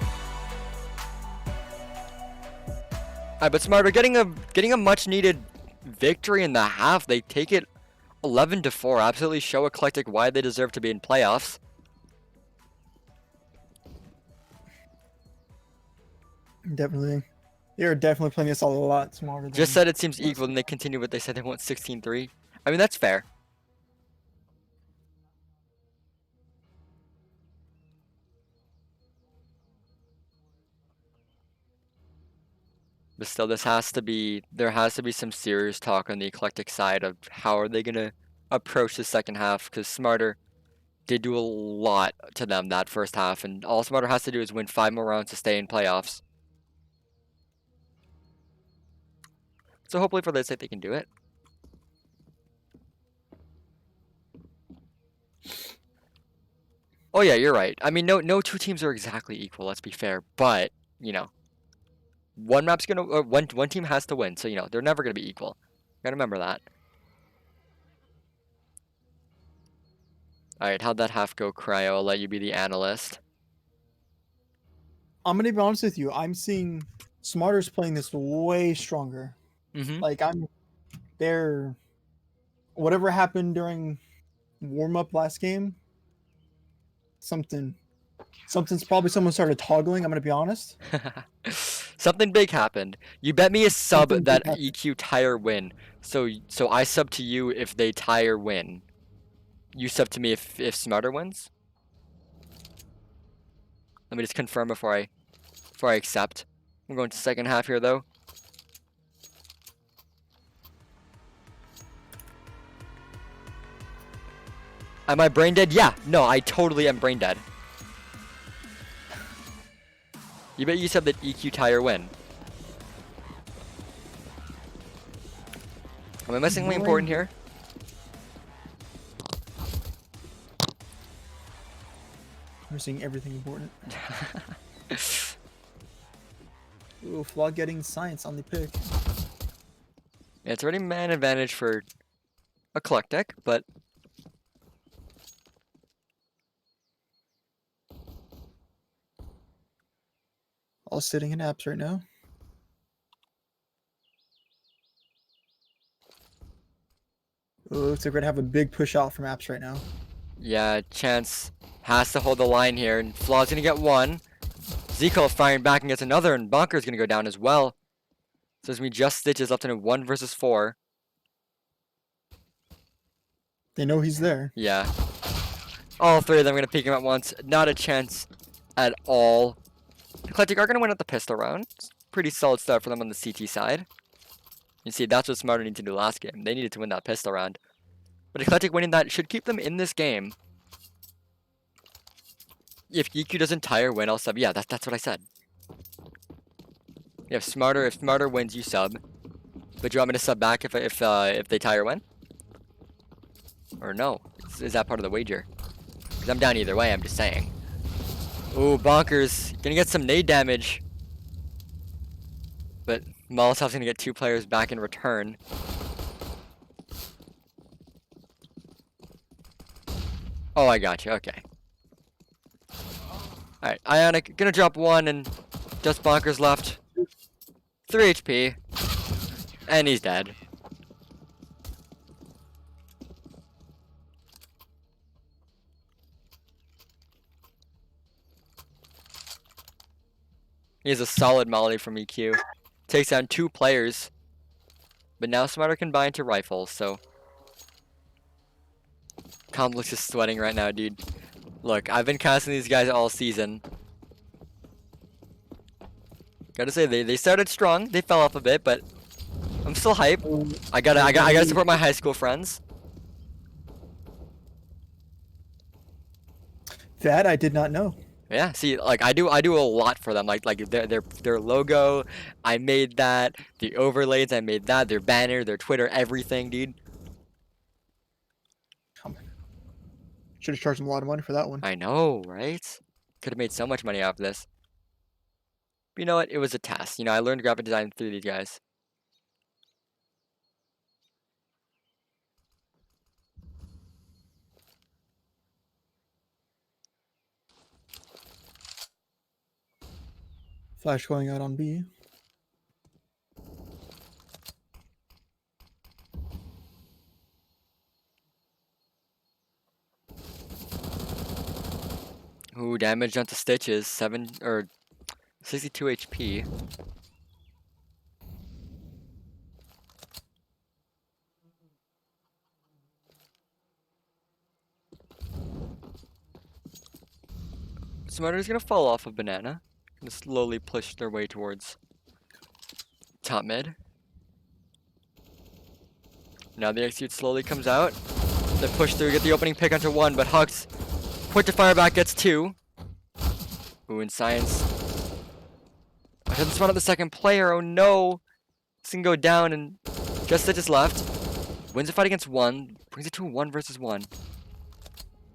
Alright, but Smarter getting a much needed victory in the half. They take it 11-4. Absolutely show Eclectiq why they deserve to be in playoffs. Definitely. They're definitely playing this all a lot smarter. Just said it seems equal, and they continue what they said. They want 16-3. I mean, that's fair. But still, there has to be some serious talk on the Eclectiq side of how are they gonna approach the second half, because Smarter did do a lot to them that first half, and all Smarter has to do is win 5 more rounds to stay in playoffs. So hopefully for their sake they can do it. Oh yeah, you're right. I mean, no two teams are exactly equal. Let's be fair, but you know, one team has to win. So you know, they're never gonna be equal. Gotta remember that. All right, how'd that half go, Cryo? I'll let you be the analyst. I'm gonna be honest with you. I'm seeing Smarter's playing this way stronger. Mm-hmm. Like they're whatever happened during warm up last game. Something's probably someone started toggling. I'm gonna be honest. Something big happened. You bet me a sub Something that big happened. EQ tie or win. So I sub to you if they tie or win. You sub to me if Smarter wins. Let me just confirm before I accept. I'm going to second half here though. Am I brain dead? Yeah. No, I totally am brain dead. You bet you said that EQ tie or win. Am I missing something important here? We're seeing everything important. Ooh, Flaw getting Science on the pick. Yeah, it's already man advantage for Eclectiq, but All sitting in apps right now. Ooh, looks like we're gonna have a big push out from apps right now. yeah, Chance has to hold the line here, and Flaw's gonna get one. Zico firing back and gets another, and Bonker's gonna go down as well. So there's gonna be just Stitches left in a 1 versus 4. They know he's there. Yeah. All three of them are gonna peek him at once. Not a chance at all. Eclectiq are gonna win at the pistol round. It's pretty solid start for them on the CT side. You see, that's what Smarter needed to do last game. They needed to win that pistol round. But Eclectiq winning that should keep them in this game. If EQ doesn't tire, win, I'll sub. Yeah, that's what I said. If Smarter wins, you sub. But do you want me to sub back if they tire, win? Or no? Is that part of the wager? Because I'm down either way, I'm just saying. Ooh, Bonkers. Gonna get some nade damage. But Molotov's gonna get 2 players back in return. Oh, I got you. Okay. Alright, Ionic gonna drop 1 and just Bonkers left. 3 HP. And he's dead. He has a solid molly from EQ. Takes down 2 players. But now Smarter can buy into rifles, so. Complex is sweating right now, dude. Look, I've been casting these guys all season. Gotta say, they started strong. They fell off a bit, but I'm still hype. I gotta support my high school friends. That I did not know. Yeah, see, like I do a lot for them. Like their logo, I made that. The overlays, I made that. Their banner, their Twitter, everything, dude. Should have charged him a lot of money for that one. I know, right? Could have made so much money off this. But you know what? It was a test. You know, I learned graphic design through these guys. Flash going out on B. Ooh, damage onto Stitches, 62 HP. Smarter's gonna fall off a banana. Gonna slowly push their way towards top mid. Now the execute slowly comes out. They push through, get the opening pick onto 1, but Hux, quick to fire back, gets 2. Ooh, in science. I doesn't spawn out the second player, oh no! This can go down and just Stitches left. Wins the fight against 1, brings it to a 1 versus 1.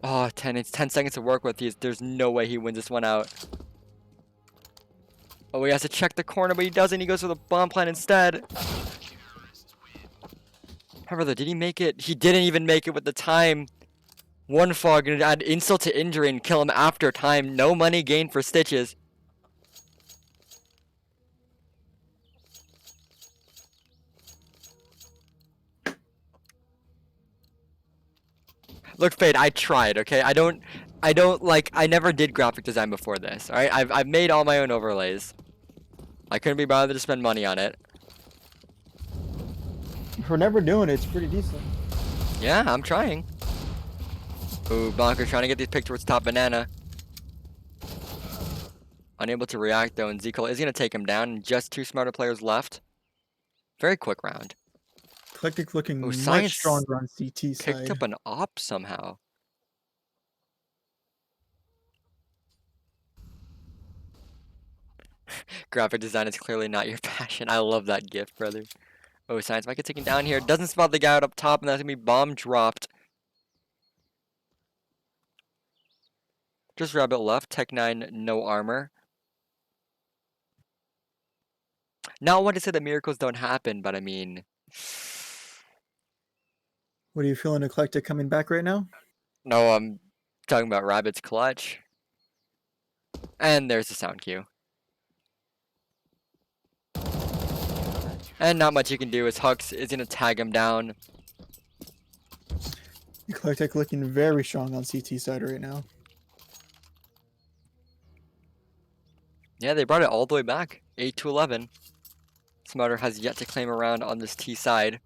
Oh, it's 10 seconds to work with. There's no way he wins this one out. Oh, he has to check the corner, but he doesn't. He goes for the bomb plant instead. However, did he make it? He didn't even make it with the time. One fog gonna add insult to injury and kill him after time. No money gained for Stitches. Look, Fade, I tried, okay? I never did graphic design before this, alright? I've made all my own overlays. I couldn't be bothered to spend money on it. For never doing it, it's pretty decent. Yeah, I'm trying. Ooh, Bonker trying to get these picked towards top banana. Unable to react though, and Zcol is gonna take him down, and just 2 smarter players left. Very quick round. Eclectiq looking Ooh, much Science stronger on CT side. Picked up an op somehow. Graphic design is clearly not your passion. I love that gift, brother. Oh, Science might get taken down here. Doesn't spot the guy out up top, and that's gonna be bomb dropped. Just Rabbit left. Tech 9, no armor. Not want to say that miracles don't happen, but I mean... What are you feeling, Eclectiq, coming back right now? No, I'm talking about Rabbit's clutch. And there's the sound cue. And not much you can do as Hux is going to tag him down. Eclectiq looking very strong on CT side right now. Yeah, they brought it all the way back. 8-11. Smarter has yet to claim a round on this T side.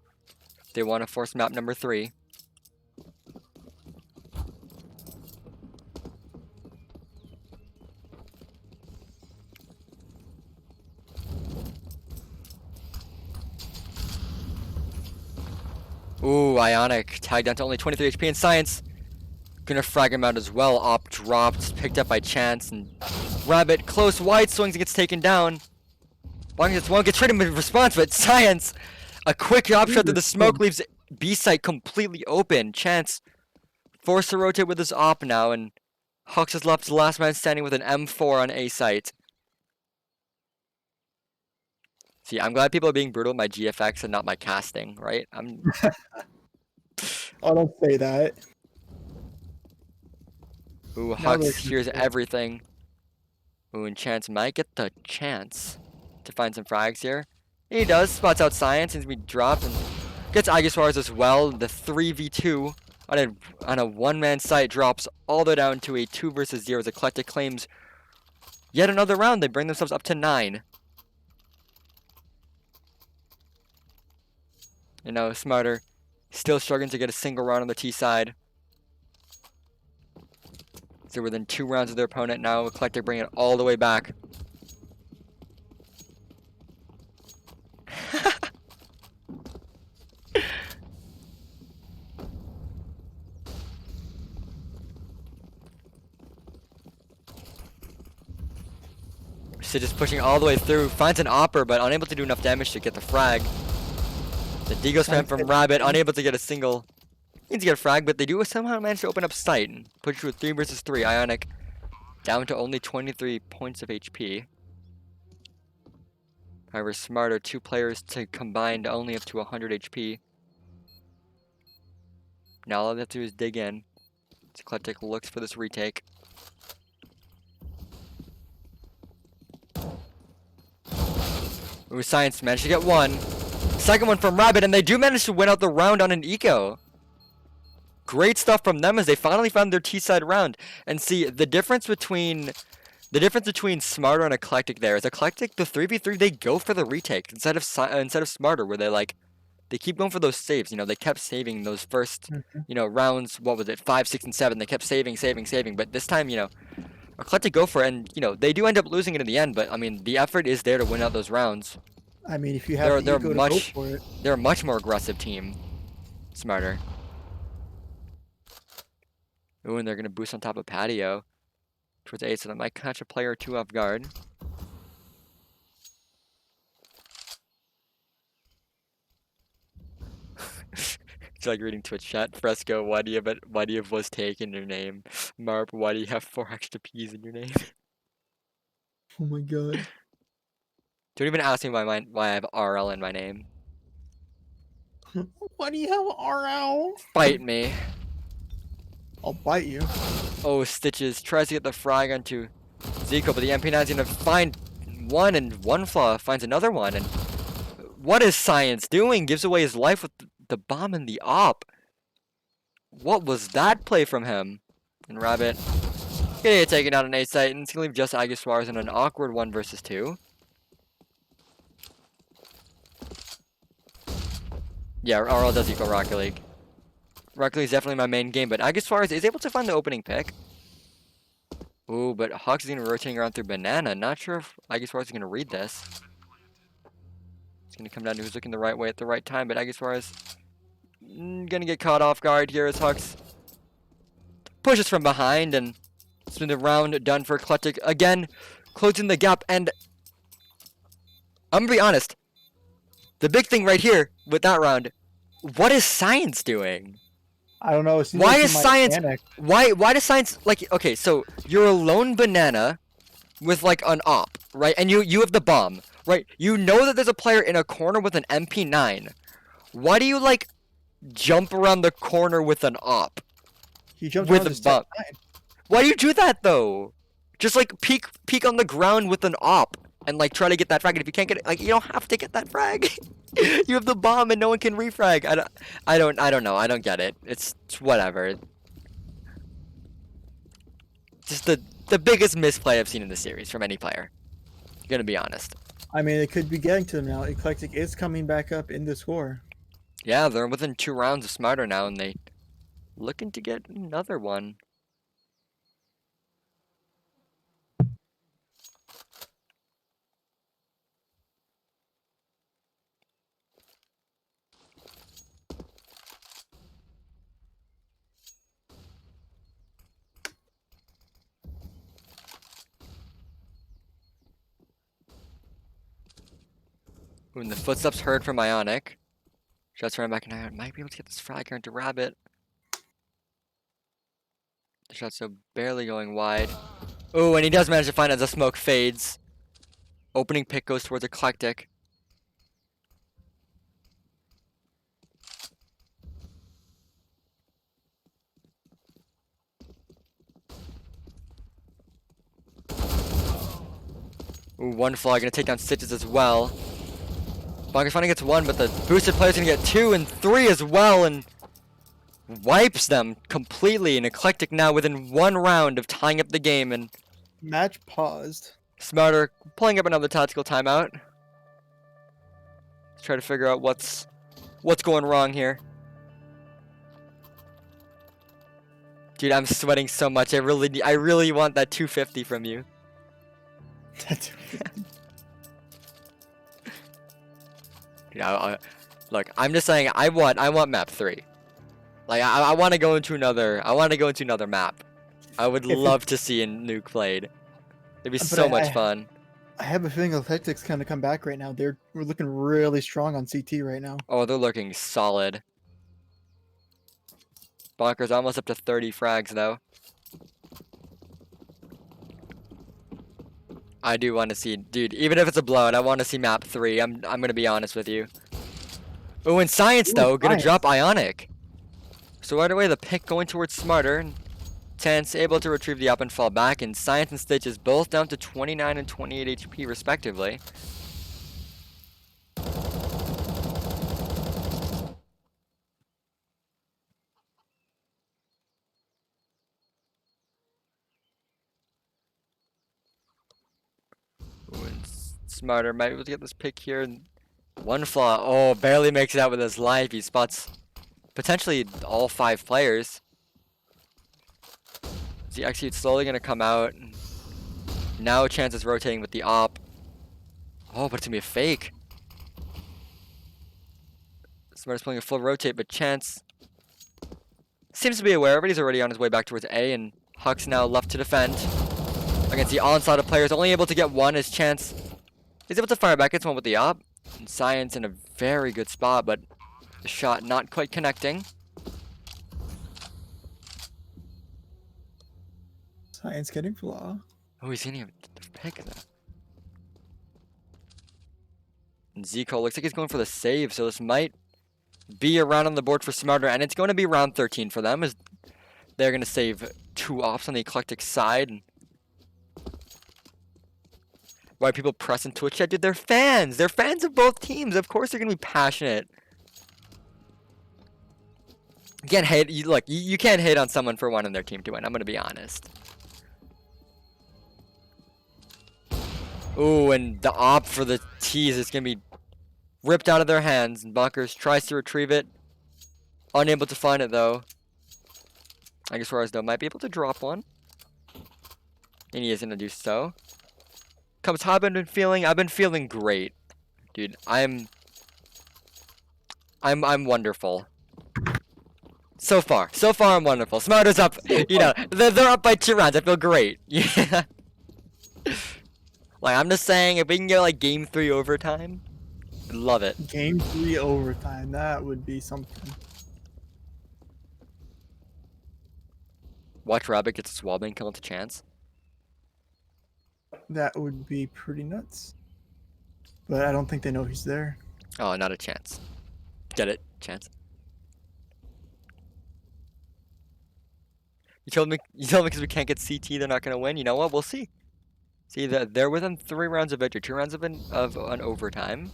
They want to force map number 3. Ooh, Ionic tagged down to only 23 HP in Science. Gonna frag him out as well. Op dropped, picked up by chance, and Rabbit close wide swings and gets taken down. One gets traded in response, but Science, a quick op shot through the smoke leaves B site completely open. Chance forced to rotate with his op now, and Hux is left last man standing with an M4 on A site. See, I'm glad people are being brutal with my GFX and not my casting, right? Oh, don't say that. Ooh, Now Hux they're hears confused. everything. Ooh, and Chance might get the chance to find some frags here. He does, spots out Science, seems to be dropped, and gets Aguilar's as well. The 3v2 on a one-man site drops all the way down to a 2 versus 0 as Eclectiq claims yet another round. They bring themselves up to 9. You know, Smarter still struggling to get a single round on the T side. They're within 2 rounds of their opponent now. Eclectiq bring it all the way back. Sid is pushing all the way through, finds an Opper, but unable to do enough damage to get the frag. The Deagle spam from Rabbit, unable to get a single. Needs to get a frag, but they do somehow manage to open up sight and push to a 3 versus 3. Ionic down to only 23 points of HP. However, Smarter, 2 players to combined only up to 100 HP. Now all they have to do is dig in. Eclectiq looks for this retake. Ooh, Science managed to get one. Second one from Rabbit, and they do manage to win out the round on an eco. Great stuff from them as they finally found their T-side round. And see, the difference between Smarter and Eclectiq there is Eclectiq, the 3v3, they go for the retake instead of Smarter, where they keep going for those saves. You know, they kept saving those first, you know, rounds. What was it, 5, 6, and 7? They kept saving. But this time, you know, Eclectiq go for it, and you know they do end up losing it in the end. But I mean, the effort is there to win out those rounds. I mean, if you have the ego to go for it. They're a much more aggressive team. Smarter. Ooh, and they're gonna boost on top of Patio towards 8, so that might catch a player or 2 off guard. It's like reading Twitch chat. Fresco, why do you have was take in your name? Marp, why do you have 4 extra P's in your name? Oh my god. Don't even ask me why I have RL in my name. Why do you have RL? Bite me. I'll bite you. Oh, Stitches tries to get the frag onto Zico, but the MP9's gonna find one, and one flaw finds another one. And what is Science doing? Gives away his life with the bomb and the op. What was that play from him? And Rabbit gonna get taken out on A site, and it's gonna leave just Aguilar in an awkward 1 versus 2. Yeah, RL does equal Rocket League. Rocket League is definitely my main game, but Aguilar is able to find the opening pick. Ooh, but Hawks is gonna be rotating around through Banana. Not sure if Aguilar is gonna read this. It's gonna come down to who's looking the right way at the right time, but Aguilar is gonna get caught off guard here as Hawks pushes from behind, and it's been the round done for Eclectiq. Again, closing the gap, and I'm gonna be honest. The big thing right here with that round, what is Science doing? I don't know. Why is Science? Why does Science like? Okay, so you're a lone Banana with like an op, right? And you have the bomb, right? You know that there's a player in a corner with an MP9. Why do you like jump around the corner with an op? He jumped with around a bomb. Why do you do that though? Just like peek on the ground with an op and like try to get that frag. And if you can't get it, like you don't have to get that frag. You have the bomb and no one can refrag. I don't know. I don't get it. It's whatever. Just the biggest misplay I've seen in the series from any player. Gonna be honest. I mean, it could be getting to them now. Eclectiq is coming back up in the score. Yeah, they're within 2 rounds of Smarter now, and they looking to get another one. When the footsteps heard from Ionic. Shots running back, and I might be able to get this frag here into Rabbit. The shot's so barely going wide. Oh, and he does manage to find it as the smoke fades. Opening pick goes towards Eclectiq. Ooh, one flag gonna take down Stitches as well. Bonkers finally gets one, but the boosted player's gonna get 2 and 3 as well, and wipes them completely. And Eclectiq now within 1 round of tying up the game, and Match paused. Smarter pulling up another tactical timeout. Let's try to figure out what's going wrong here. Dude, I'm sweating so much. I really want that 250 from you. Dude, look, I'm just saying I want map 3. Like I want to go into another map. I would love to see a nuke played. It'd be so much fun. I have a feeling Eclectiq's kind of come back right now. We're looking really strong on CT right now. Oh, they're looking solid. Bonker's almost up to 30 frags though. I do want to see, dude, even if it's a blowout, I want to see map 3. I'm gonna be honest with you. Oh, and Science though, gonna drop Ionic. So right away the pick going towards Smarter. Tense able to retrieve the up and fall back, and Science and Stitches both down to 29 and 28 HP respectively. Ooh, and Smarter might be able to get this pick here. One flaw. Oh, barely makes it out with his life. He spots potentially all 5 players. The execute's slowly gonna come out. Now Chance is rotating with the op. Oh, but it's gonna be a fake. Smart's pulling a full rotate, but Chance seems to be aware of it. He's already on his way back towards A, and Huck's now left to defend against the onslaught of players. Only able to get one as Chance is able to fire back. Gets one with the op. And Science in a very good spot, but the shot not quite connecting. Science getting flaw. Oh, he's gonna have the pick though. And Zico looks like he's going for the save, so this might be a round on the board for Smarter, and it's going to be round 13 for them, as they're going to save 2 ops on the Eclectiq side. And why people press in Twitch chat? Dude, they're fans! They're fans of both teams! Of course they're going to be passionate. You can't hate, you can't hate on someone for wanting their team to win, I'm going to be honest. Ooh, and the op for the tease is going to be ripped out of their hands, and Bonkers tries to retrieve it. Unable to find it, though. I guess Suarez, though, might be able to drop one. And he is going to do so. Comes how I've been feeling? I've been feeling great. Dude, I'm wonderful. So far I'm wonderful. Smarter's up, you know, they're up by 2 rounds. I feel great. Yeah. Like, I'm just saying, if we can get, like, Game 3 overtime, I'd love it. Game 3 overtime, that would be something. Watch Rabbit gets a swabbing kill into Chance. That would be pretty nuts. But I don't think they know he's there. Oh, not a chance. Get it? Chance. You told me because we can't get CT, they're not going to win. You know what? We'll see. See, they're within 3 rounds of victory, 2 rounds of an overtime.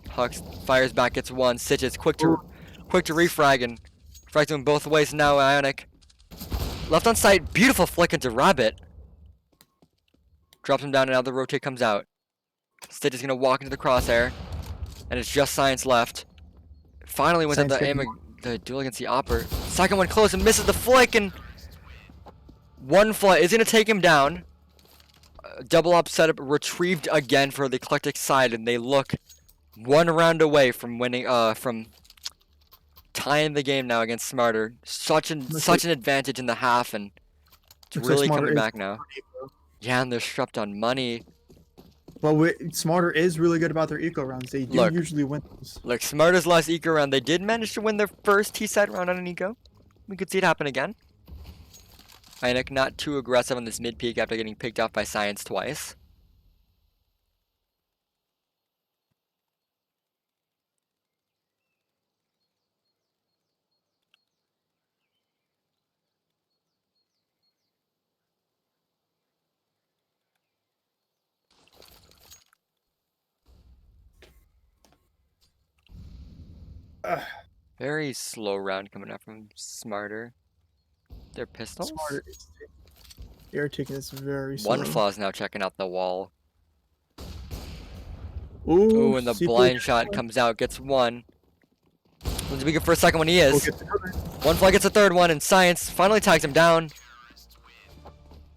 Hux fires back, gets 1. Stitches quick to refrag, and frags him both ways now. Ionic left on site, beautiful flick into Rabbit. Drops him down, and now the rotate comes out. Stitch is gonna walk into the crosshair, and it's just Science left. Finally wins up the duel against the Opper. Second one close and misses the flick, and one flight is gonna take him down. Double up setup retrieved again for the Eclectiq side, and they look 1 round away from winning. From tying the game now against Smarter. Such an advantage in the half, and it's really coming back now. Yeah, and they're strapped on money. Well, Smarter is really good about their eco rounds. They do Look. usually win those. Look, Smarter's last eco round, they did manage to win their first T-side round on an eco. We could see it happen again. Eclectiq not too aggressive on this mid peak after getting picked off by Science twice. Very slow round coming up from Smarter. Their pistols? Smarter. They're taking this very slow. One Flaw's now checking out the wall. Ooh, Ooh, and the C4 blind shot comes out, gets one. Let's be good for a second one, he is. One Flaw gets a third one, and Science finally tags him down.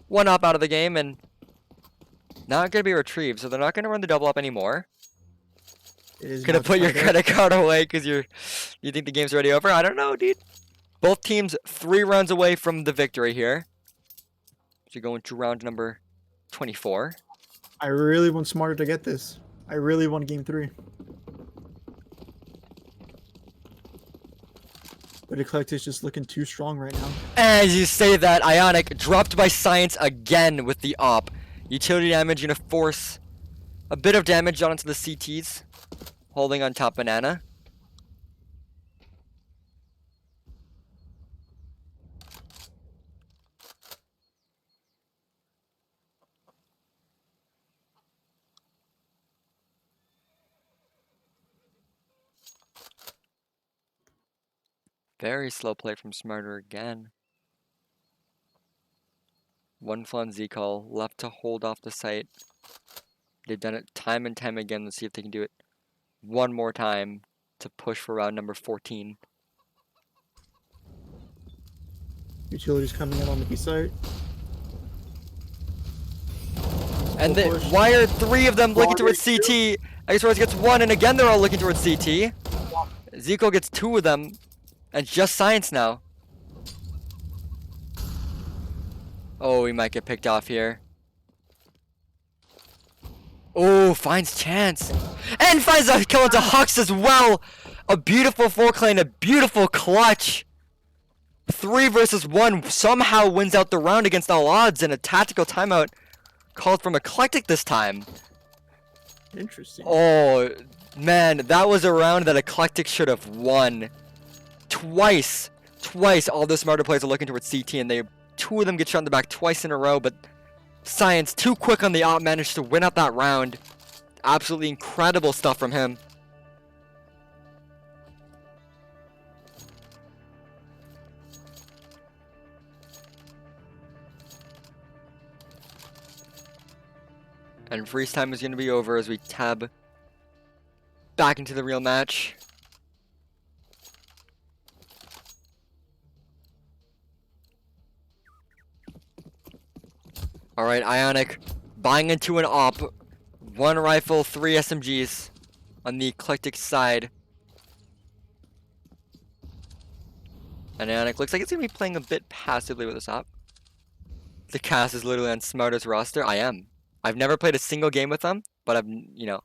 One up out of the game, and not going to be retrieved, so they're not going to run the double up anymore. Gonna put your credit card away because you think the game's already over? I don't know, dude. Both teams 3 rounds away from the victory here. So going to round number 24. I really want Smarter to get this. I really want game 3. But Eclectiq is just looking too strong right now. As you say that, Ionic dropped by Science again with the op. Utility damage gonna force a bit of damage onto the CTs. Holding on top banana. Very slow play from Smarter again. One Flan Z-call left to hold off the site. They've done it time and time again. Let's see if they can do it one more time to push for round number 14. Utilities coming in on the B site. And why are 3 of them looking towards CT? Icebars gets 1, and again they're all looking towards CT. Zico gets 2 of them, and just Science now. Oh, he might get picked off here. Oh, finds chance. And finds a kill into Hux as well. A beautiful 4 lane, a beautiful clutch. 3 versus 1 somehow wins out the round against all odds, and a tactical timeout called from Eclectiq this time. Interesting. Oh, man, that was a round that Eclectiq should have won. Twice all the Smarter players are looking towards CT, and 2 of them get shot in the back twice in a row, but Science, too quick on the op, managed to win out that round. Absolutely incredible stuff from him. And freeze time is going to be over as we tab back into the real match. Alright, Ionic buying into an op. 1 rifle, 3 SMGs on the Eclectiq side. And Ionic looks like it's going to be playing a bit passively with this op. The cast is literally on Smarter's roster. I am. I've never played a single game with them, but I've, you know.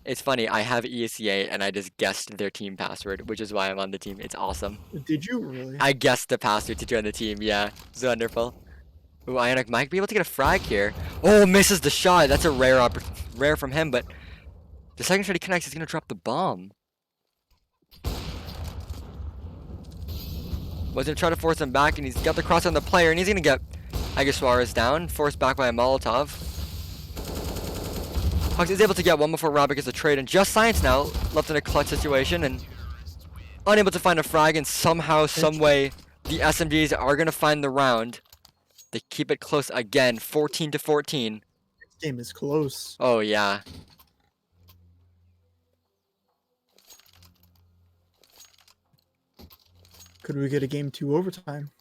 It's funny, I have ESEA and I just guessed their team password, which is why I'm on the team. It's awesome. Did you really? I guessed the password to join the team, yeah. It's wonderful. Ooh, Ionic might be able to get a frag here. Oh, misses the shot. That's a rare from him, but the second shot he connects, he's going to drop the bomb. Was going to try to force him back, and he's got the cross on the player, and he's going to get Suarez down, forced back by a Molotov. Hux is able to get one before Rabbit gets a trade, and just Science now left in a clutch situation, and unable to find a frag, and somehow, someway, the SMGs are going to find the round. They keep it close again, 14-14. This game is close. Oh, yeah. Could we get a game 2 overtime?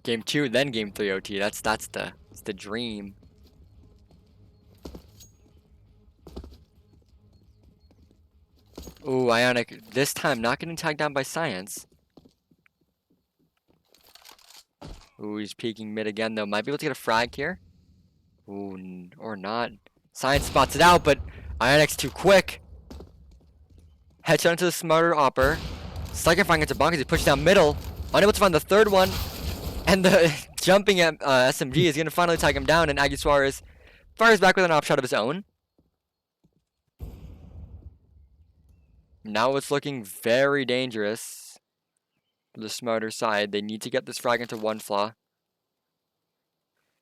Game 2, then game 3 OT. That's the dream. Ooh, Ionic, this time not getting tagged down by Science. Ooh, he's peeking mid again, though. Might be able to get a frag here. Ooh, or not. Science spots it out, but Ionic's too quick. Headshot into the smarter Opper. Second frag into Bonkers. He pushes down middle. Unable to find the third one. And the jumping at SMG is going to finally tag him down. And Aggie Suarez fires back with an op shot of his own. Now it's looking very dangerous for the smarter side. They need to get this frag into one flaw.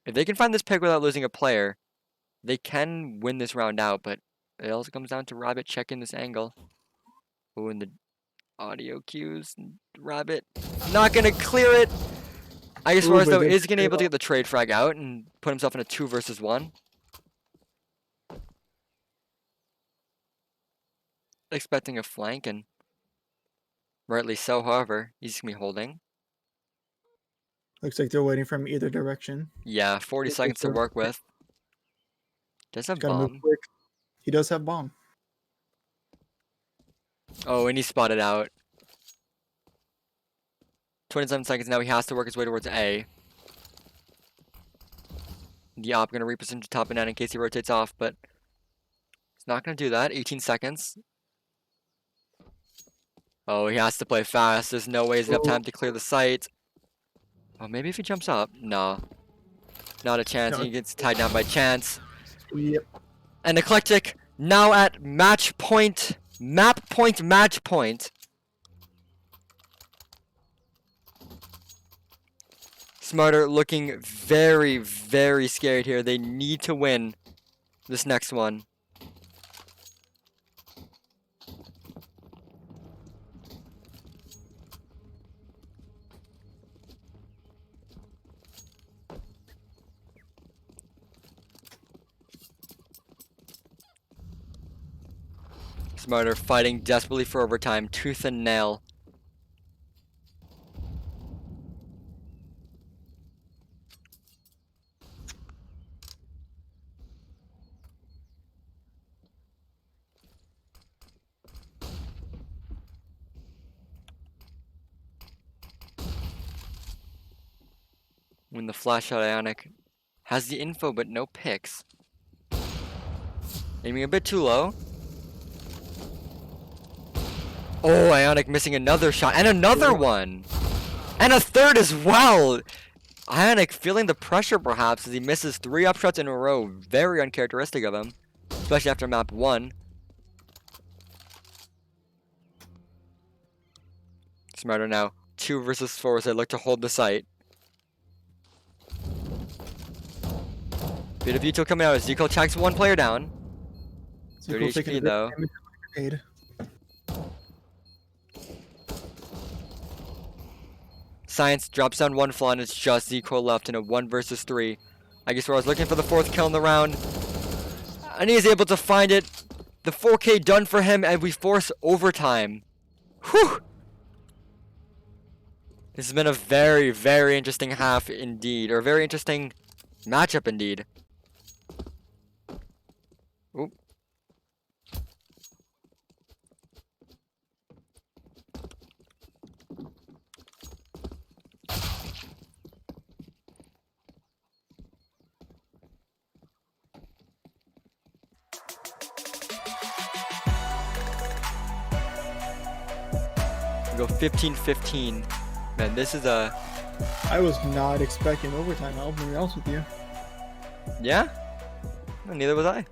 If they can find this pick without losing a player, they can win this round out. But it also comes down to Rabbit checking this angle. Oh, and the audio cues. Rabbit not going to clear it. I guess Suarez, though, is going to be able to get the trade frag out and put himself in a 2 versus 1. Expecting a flank, and rightly so, however, he's going to be holding. Looks like they're waiting from either direction. Yeah, 40 seconds to work with. Does have Gotta move bomb. quick. He does have bomb. Oh, and he spotted out. 27 seconds now. He has to work his way towards A. The op going to reposition to top and down in case he rotates off, but he's not going to do that. 18 seconds. Oh, he has to play fast. There's no way he's going to have time to clear the site. Oh, maybe if he jumps up. No. Not a chance. No. He gets tied down by chance. Yep. And Eclectiq now at match point. Map point, match point. Smarter looking very, very scared here. They need to win this next one. Smarter fighting desperately for overtime, tooth and nail. When the flash shot Ionic has the info but no picks. Aiming a bit too low. Oh, Ionic missing another shot and another one. And a third as well. Ionic feeling the pressure perhaps as he misses 3 upshots in a row. Very uncharacteristic of him, especially after map 1. Smarter now. 2 versus 4 as they look to hold the site. Bit of util coming out as Zico checks 1 player down. 30 HP though. Science drops down 1 flaw and it's just Zico left in a 1 versus 3. I guess I was looking for the 4th kill in the round. And he is able to find it. The 4K done for him and we force overtime. Whew! This has been a very, very interesting half indeed. Or a very interesting matchup indeed. Oop. We go 15-15. Man, this is a... I was not expecting overtime. I'll be honest with you. Yeah? Well, neither was I.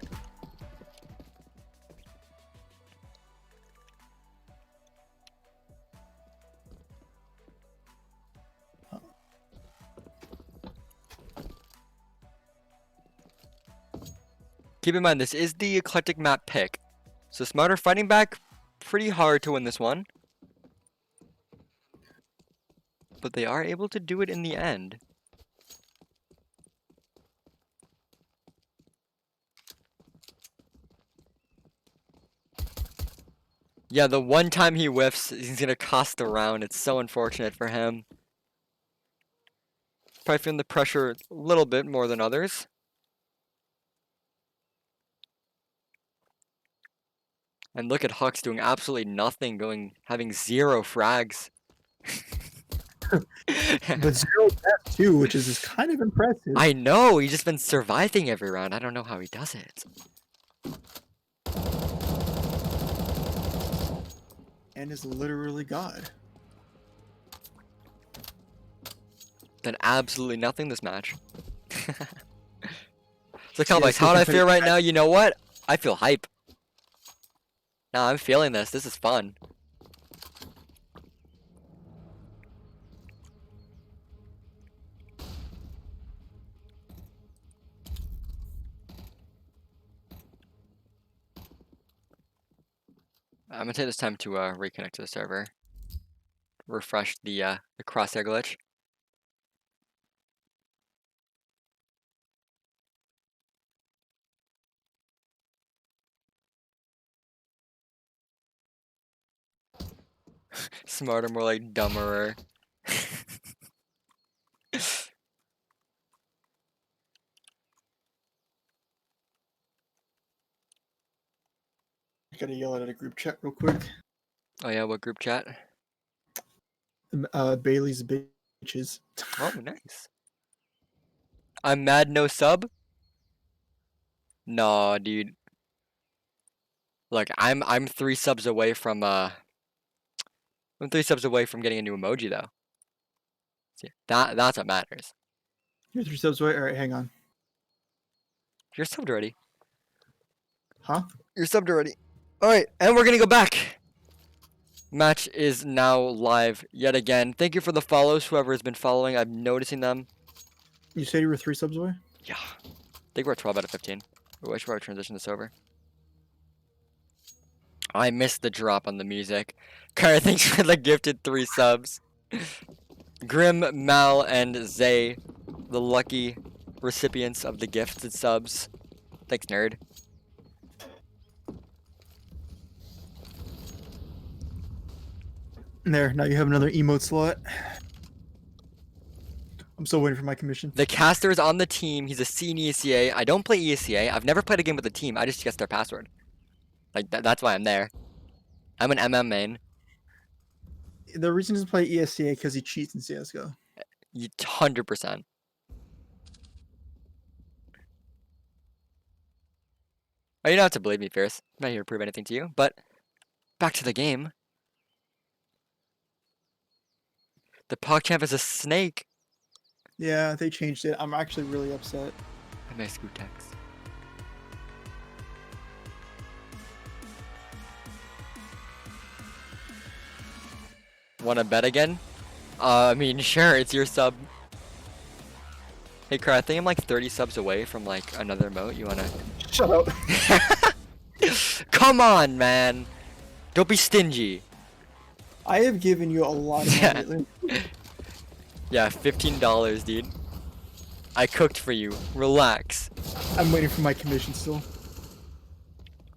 Keep in mind, this is the Eclectiq map pick. So Smarter fighting back pretty hard to win this one. But they are able to do it in the end. Yeah, the one time he whiffs, he's gonna cost the round. It's so unfortunate for him. Probably feeling the pressure a little bit more than others. And look at Hux doing absolutely nothing, having 0 frags. But 0 deaths too, which is kind of impressive. I know, he's just been surviving every round. I don't know how he does it. And is literally God. Done absolutely nothing this match. So Yeah, Complex, it's how do I feel competitive. right now? You know what? I feel hype. Nah, I'm feeling this. This is fun. I'm gonna take this time to reconnect to the server. Refresh the crosshair glitch. Smarter, more like dumberer. Gotta yell it at a group chat real quick. Oh yeah, what group chat? Bailey's bitches. Oh, nice. I'm mad no sub? No, dude. Look, I'm 3 subs away from I'm 3 subs away from getting a new emoji though. See, that's what matters. You're 3 subs away. All right, hang on. You're subbed already. Huh? You're subbed already. Alright, and we're gonna go back. Match is now live yet again. Thank you for the follows, whoever has been following. I'm noticing them. You said you were 3 subs away? Yeah. I think we're 12 out of 15. Wait, should I transition this over? I missed the drop on the music. Kara, thanks for the gifted 3 subs. Grim, Mal, and Zay, the lucky recipients of the gifted subs. Thanks, nerd. There, now you have another emote slot. I'm still waiting for my commission. The caster is on the team. He's a C in ESEA. I don't play ESEA. I've never played a game with a team. I just guess their password. Like, that's why I'm there. I'm an MM main. The reason he doesn't play ESCA because he cheats in CSGO. 100%. Oh, you don't have to believe me, Fierce. I'm not here to prove anything to you, but back to the game. The PogChamp is a snake. Yeah, they changed it. I'm actually really upset. I miss Gutex. Wanna bet again? I mean, sure, it's your sub. Hey, Kara, I think I'm like 30 subs away from like another emote. You wanna? Shut up. Come on, man. Don't be stingy. I have given you a lot of money lately. Yeah, $15, dude. I cooked for you. Relax. I'm waiting for my commission still.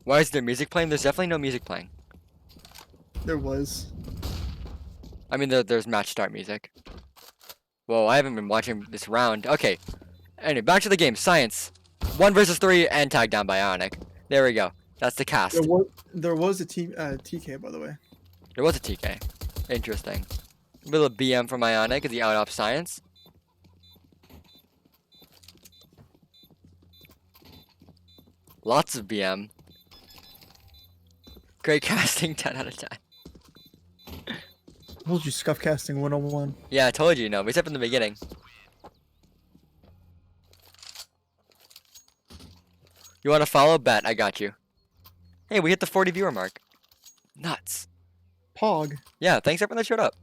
Why is there music playing? There's definitely no music playing. There was. I mean, there's match start music. Whoa, I haven't been watching this round. Okay. Anyway, back to the game. Science. 1 versus 3 and tagged down by Ionic. There we go. That's the cast. There was a team TK, by the way. There was a TK. Interesting. A little BM from Ionic. Is he out off Science? Lots of BM. Great casting, 10 out of 10. I told you scuff casting 101. Yeah, I told you, no, except in the beginning. You want to follow? Bet, I got you. Hey, we hit the 40 viewer mark. Nuts. Pog. Yeah, thanks everyone that showed up.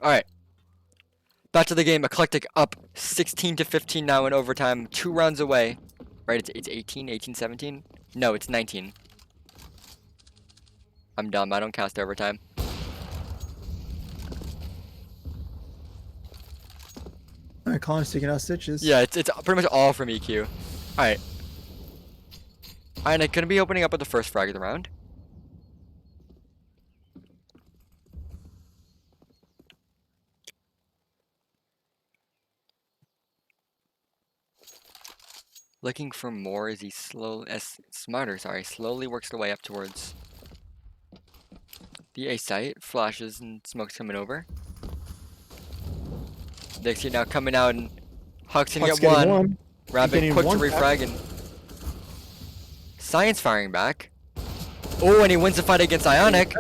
Alright. Back to the game. Eclectiq up 16 to 15 now in overtime. 2 rounds away. Right, it's 18, 17? No, it's 19. I'm dumb. I don't cast overtime. Alright, Colin's taking out stitches. Yeah, it's pretty much all from EQ. Alright. Ionic gonna be opening up with the first frag of the round. Looking for more as he slowly works their way up towards The A site flashes and smoke's coming over. Dixie now coming out and Huck's gonna Huck's get getting one. one. Rabbit getting quick to one back. refrag and Science firing back. Oh, and he wins the fight against Ionic.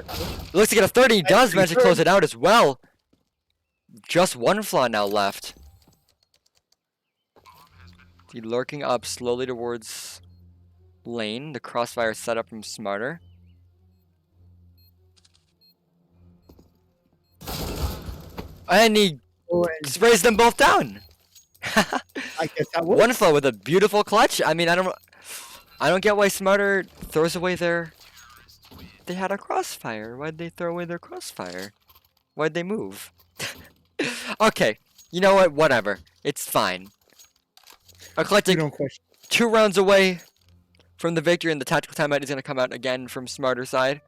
Looks to get a 30. He does manage to close it out as well. Just one flaw now left. He lurking up slowly towards lane. The crossfire set up from Smarter. And he Oh, and sprays them both down. I guess that was One flow with a beautiful clutch. I mean, I don't get why Smarter throws away their. They had a crossfire. Why'd they throw away their crossfire? Why'd they move? Okay, you know what? Whatever. It's fine. You Eclectiq don't question. 2 rounds away from the victory, and the tactical timeout is going to come out again from Smarter side.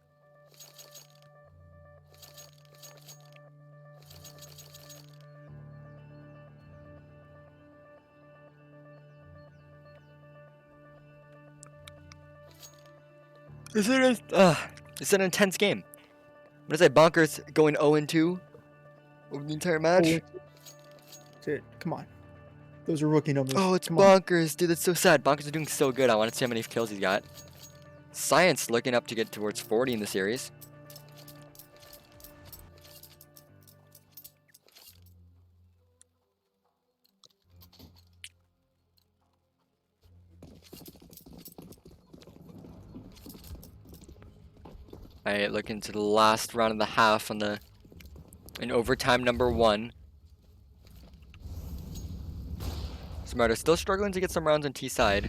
It's an intense game. I'm gonna say Bonkers going 0-2 over the entire match. That's it. Come on. Those are rookie numbers. Oh, it's Come on. Bonkers, dude. That's so sad. Bonkers are doing so good. I want to see how many kills he's got. Science looking up to get towards 40 in the series. Alright, looking to the last round of the half on the in overtime number 1. Smarter still struggling to get some rounds on T side.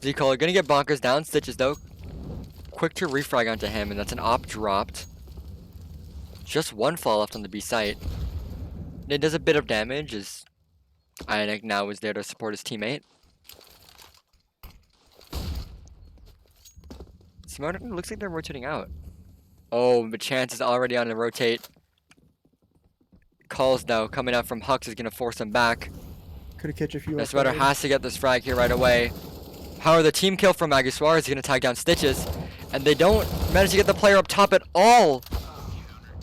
Z-Caller gonna get Bonkers down. Stitches though. Quick to refrag onto him, and that's an op dropped. Just one fall left on the B site. And it does a bit of damage as Ionic now is there to support his teammate. Smarter looks like they're rotating out. Oh, but Chance is already on the rotate. Calls though coming out from Hux is gonna force him back. Could have catch a few. Smarter has to get this frag here right away. However, the team kill from Maggie Suarez is gonna tag down Stitches, and they don't manage to get the player up top at all.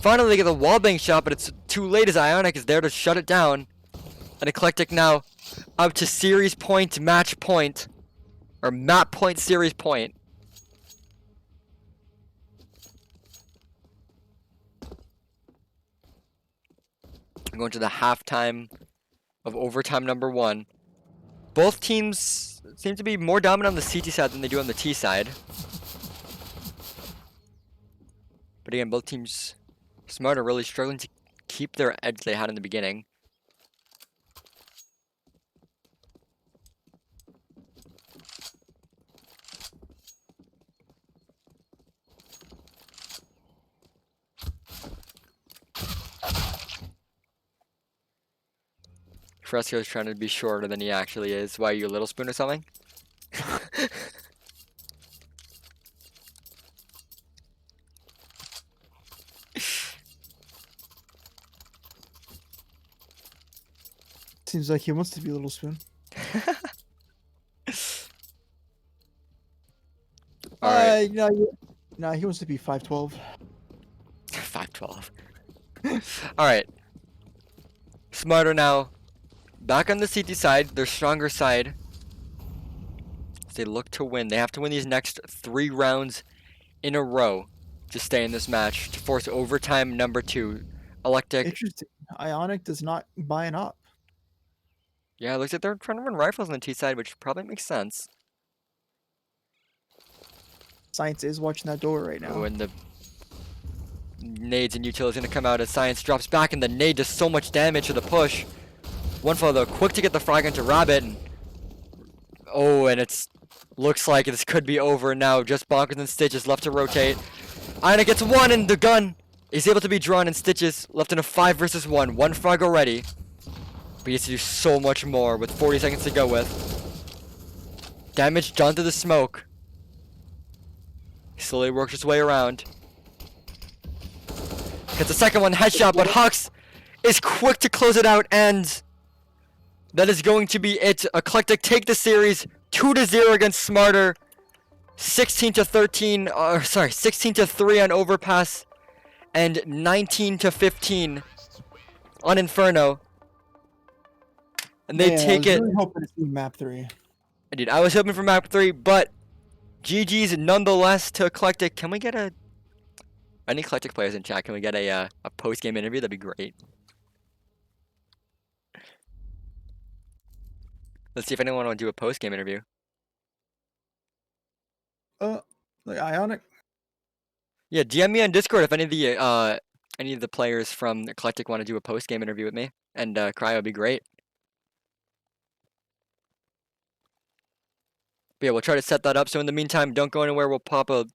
Finally, they get the wallbang shot, but it's too late as Ionic is there to shut it down. And Eclectiq now up to series point, match point, or map point, series point. Going to the halftime of overtime number 1. Both teams seem to be more dominant on the CT side than they do on the T side. But again, both teams Smarter really struggling to keep their edge they had in the beginning. Fresco's trying to be shorter than he actually is. Why, are you a little spoon or something? Seems like he wants to be a little spoon. Alright. No, he wants to be 5'12". 512. Alright. Smarter now. Back on the CT side, their stronger side. As they look to win. They have to win these next 3 rounds in a row to stay in this match. To force overtime number 2. Eclectiq. Interesting. Ionic does not buy an op. Yeah, it looks like they're trying to run rifles on the T side, which probably makes sense. Science is watching that door right now. Oh, and the nades and util is going to come out as Science drops back, and the nade does so much damage to the push. One fall though, quick to get the frag into Rabbit. And, oh, and it's looks like this could be over now. Just Bonkers and Stitches left to rotate. Ionic gets 1, and the gun is able to be drawn, and Stitches left in a 5 versus 1. 1 frag already. But he has to do so much more with 40 seconds to go with. Damage done to the smoke. He slowly works his way around. Gets the second one, headshot, but Hux is quick to close it out, and that is going to be it. Eclectiq take the series 2-0 against Smarter. 16-13, sorry, 16-3 on Overpass, and 19-15 on Inferno. And they take I was it. really hoping to see map 3. Dude, I was hoping for map 3, but GG's nonetheless to Eclectiq. Can we get any Eclectiq players in chat? Can we get a post-game interview? That'd be great. Let's see if anyone want to do a post-game interview. Like Ionic. Yeah, DM me on Discord if any of the players from Eclectiq want to do a post-game interview with me, and Cryo would be great. But yeah, we'll try to set that up. So in the meantime, don't go anywhere. We'll pop a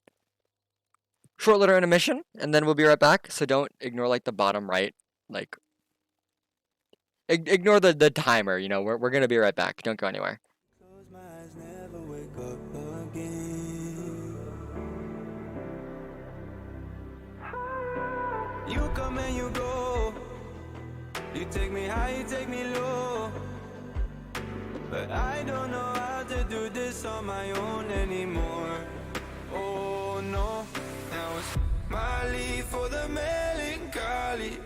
short little intermission, and then we'll be right back. So don't ignore like the bottom right, like ignore the timer. You know, we're gonna be right back. Don't go anywhere. Close my eyes, never wake up again. You come and you go. You take me high, you take me low. But I don't know how to do this on my own anymore. Oh no, now it's Molly for the melancholy.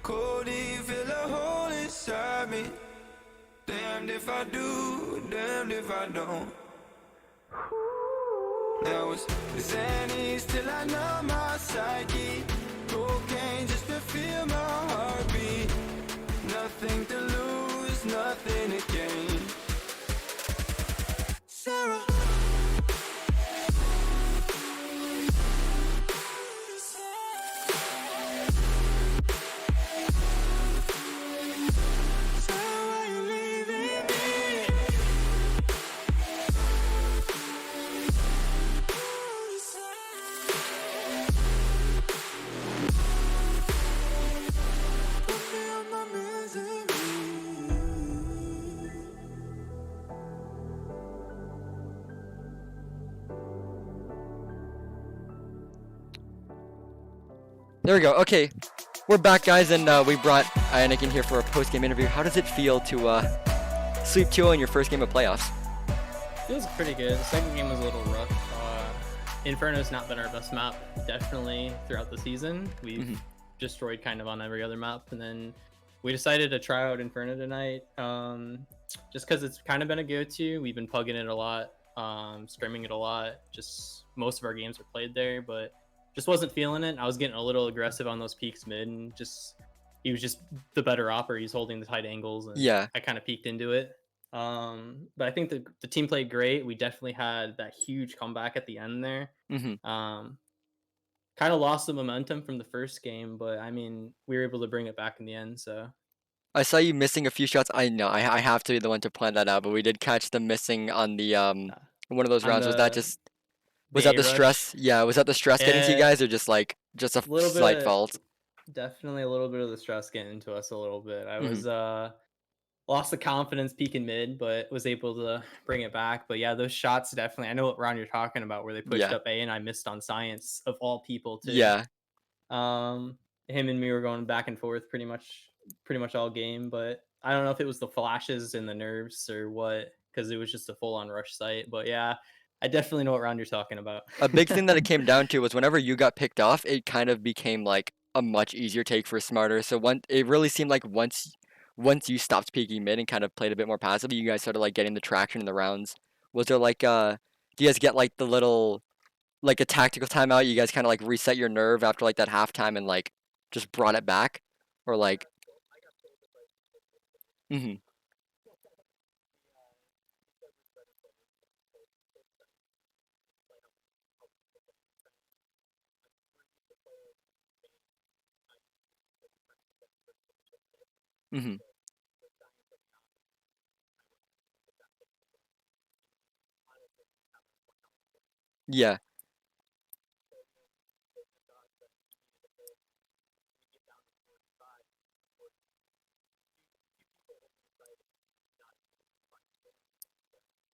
Cody, fill a hole inside me. Damned if I do, damned if I don't. Now it's Xannies till I know my psyche. Cocaine just to feel my heartbeat. Nothing to lose, nothing to gain. Sarah. There we go. Okay, we're back, guys, and we brought Ionic in here for a post-game interview. How does it feel to sweep 2-0 in your first game of playoffs? Feels pretty good. The second game was a little rough. Inferno's not been our best map, definitely, throughout the season. We've destroyed kind of on every other map, and then we decided to try out Inferno tonight, just because it's kind of been a go-to. We've been pugging it a lot, scrimming it a lot. Just most of our games are played there, but just wasn't feeling it. I was getting a little aggressive on those peaks mid, and he was just the better opper. He's holding the tight angles, and Yeah. I kind of peeked into it. But I think the team played great. We definitely had that huge comeback at the end there. Kind of lost the momentum from the first game, but I mean, we were able to bring it back in the end. So I saw you missing a few shots. I know I have to be the one to point that out, but we did catch them missing on the one of those on rounds. Was that A the rush. stress? Yeah, was that the stress getting to you guys, or just a Little slight bit- fault? Definitely a little bit of the stress getting into us a little bit. I was lost the confidence peaking mid, but was able to bring it back. But yeah, those shots definitely. I know what round you're talking about, where they pushed Yeah. up A and I missed on science of all people too. Yeah. Him and me were going back and forth pretty much all game, but I don't know if it was the flashes and the nerves or what, because it was just a full on rush site. But yeah, I definitely know what round you're talking about. A big thing that it came down to was whenever you got picked off, it kind of became like a much easier take for Smarter. So it really seemed like once you stopped peeking mid and kind of played a bit more passively, you guys started like getting the traction in the rounds. Was there like do you guys get like the little like a tactical timeout? You guys kind of like reset your nerve after like that halftime and like just brought it back, or like? Yeah.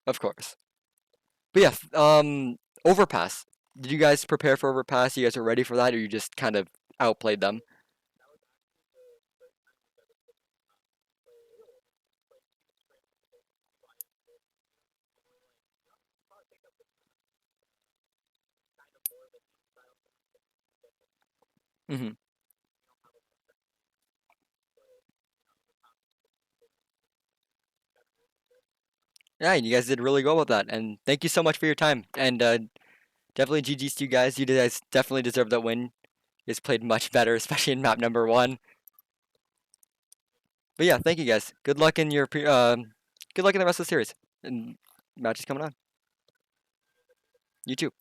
Of course. But yeah, Overpass. Did you guys prepare for Overpass? You guys are ready for that, or you just kind of outplayed them? Mm-hmm. Yeah, you guys did really well with that, and thank you so much for your time. And definitely GG's to you guys. You guys definitely deserve that win. You guys played much better, especially in map number 1. But yeah, thank you guys. Good luck in your good luck in the rest of the series and matches coming on. You too.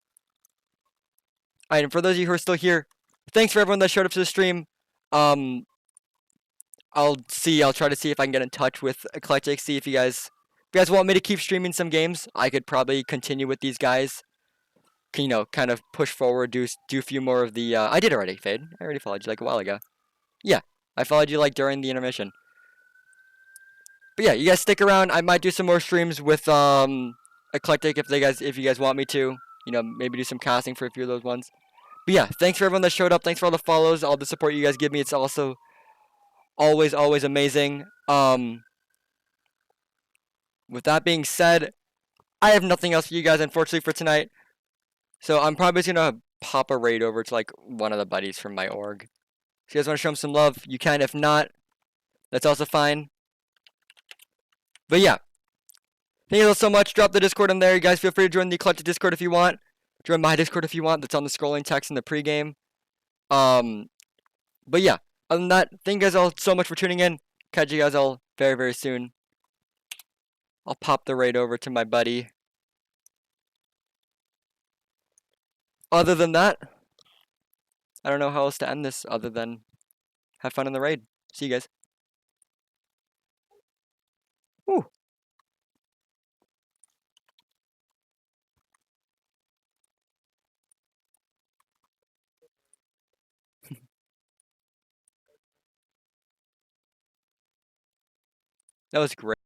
All right, and for those of you who are still here, thanks for everyone that showed up to the stream. Um, I'll try to see if I can get in touch with Eclectiq. See if you guys want me to keep streaming some games. I could probably continue with these guys. You know, kind of push forward, do a few more of the. I did already, Fade. I already followed you like a while ago. Yeah, I followed you like during the intermission. But yeah, you guys stick around. I might do some more streams with Eclectiq if you guys want me to. You know, maybe do some casting for a few of those ones. But yeah, thanks for everyone that showed up. Thanks for all the follows, all the support you guys give me. It's also always amazing. With that being said, I have nothing else for you guys, unfortunately, for tonight. So I'm probably just gonna pop a raid over to like one of the buddies from my org. If you guys want to show them some love, you can. If not, that's also fine. But yeah, thank you all so much. Drop the Discord in there. You guys feel free to join the Eclectiq Discord if you want. Join my Discord if you want. That's on the scrolling text in the pregame. But yeah, other than that, thank you guys all so much for tuning in. Catch you guys all very soon. I'll pop the raid over to my buddy. Other than that, I don't know how else to end this other than have fun in the raid. See you guys. Woo. That was great.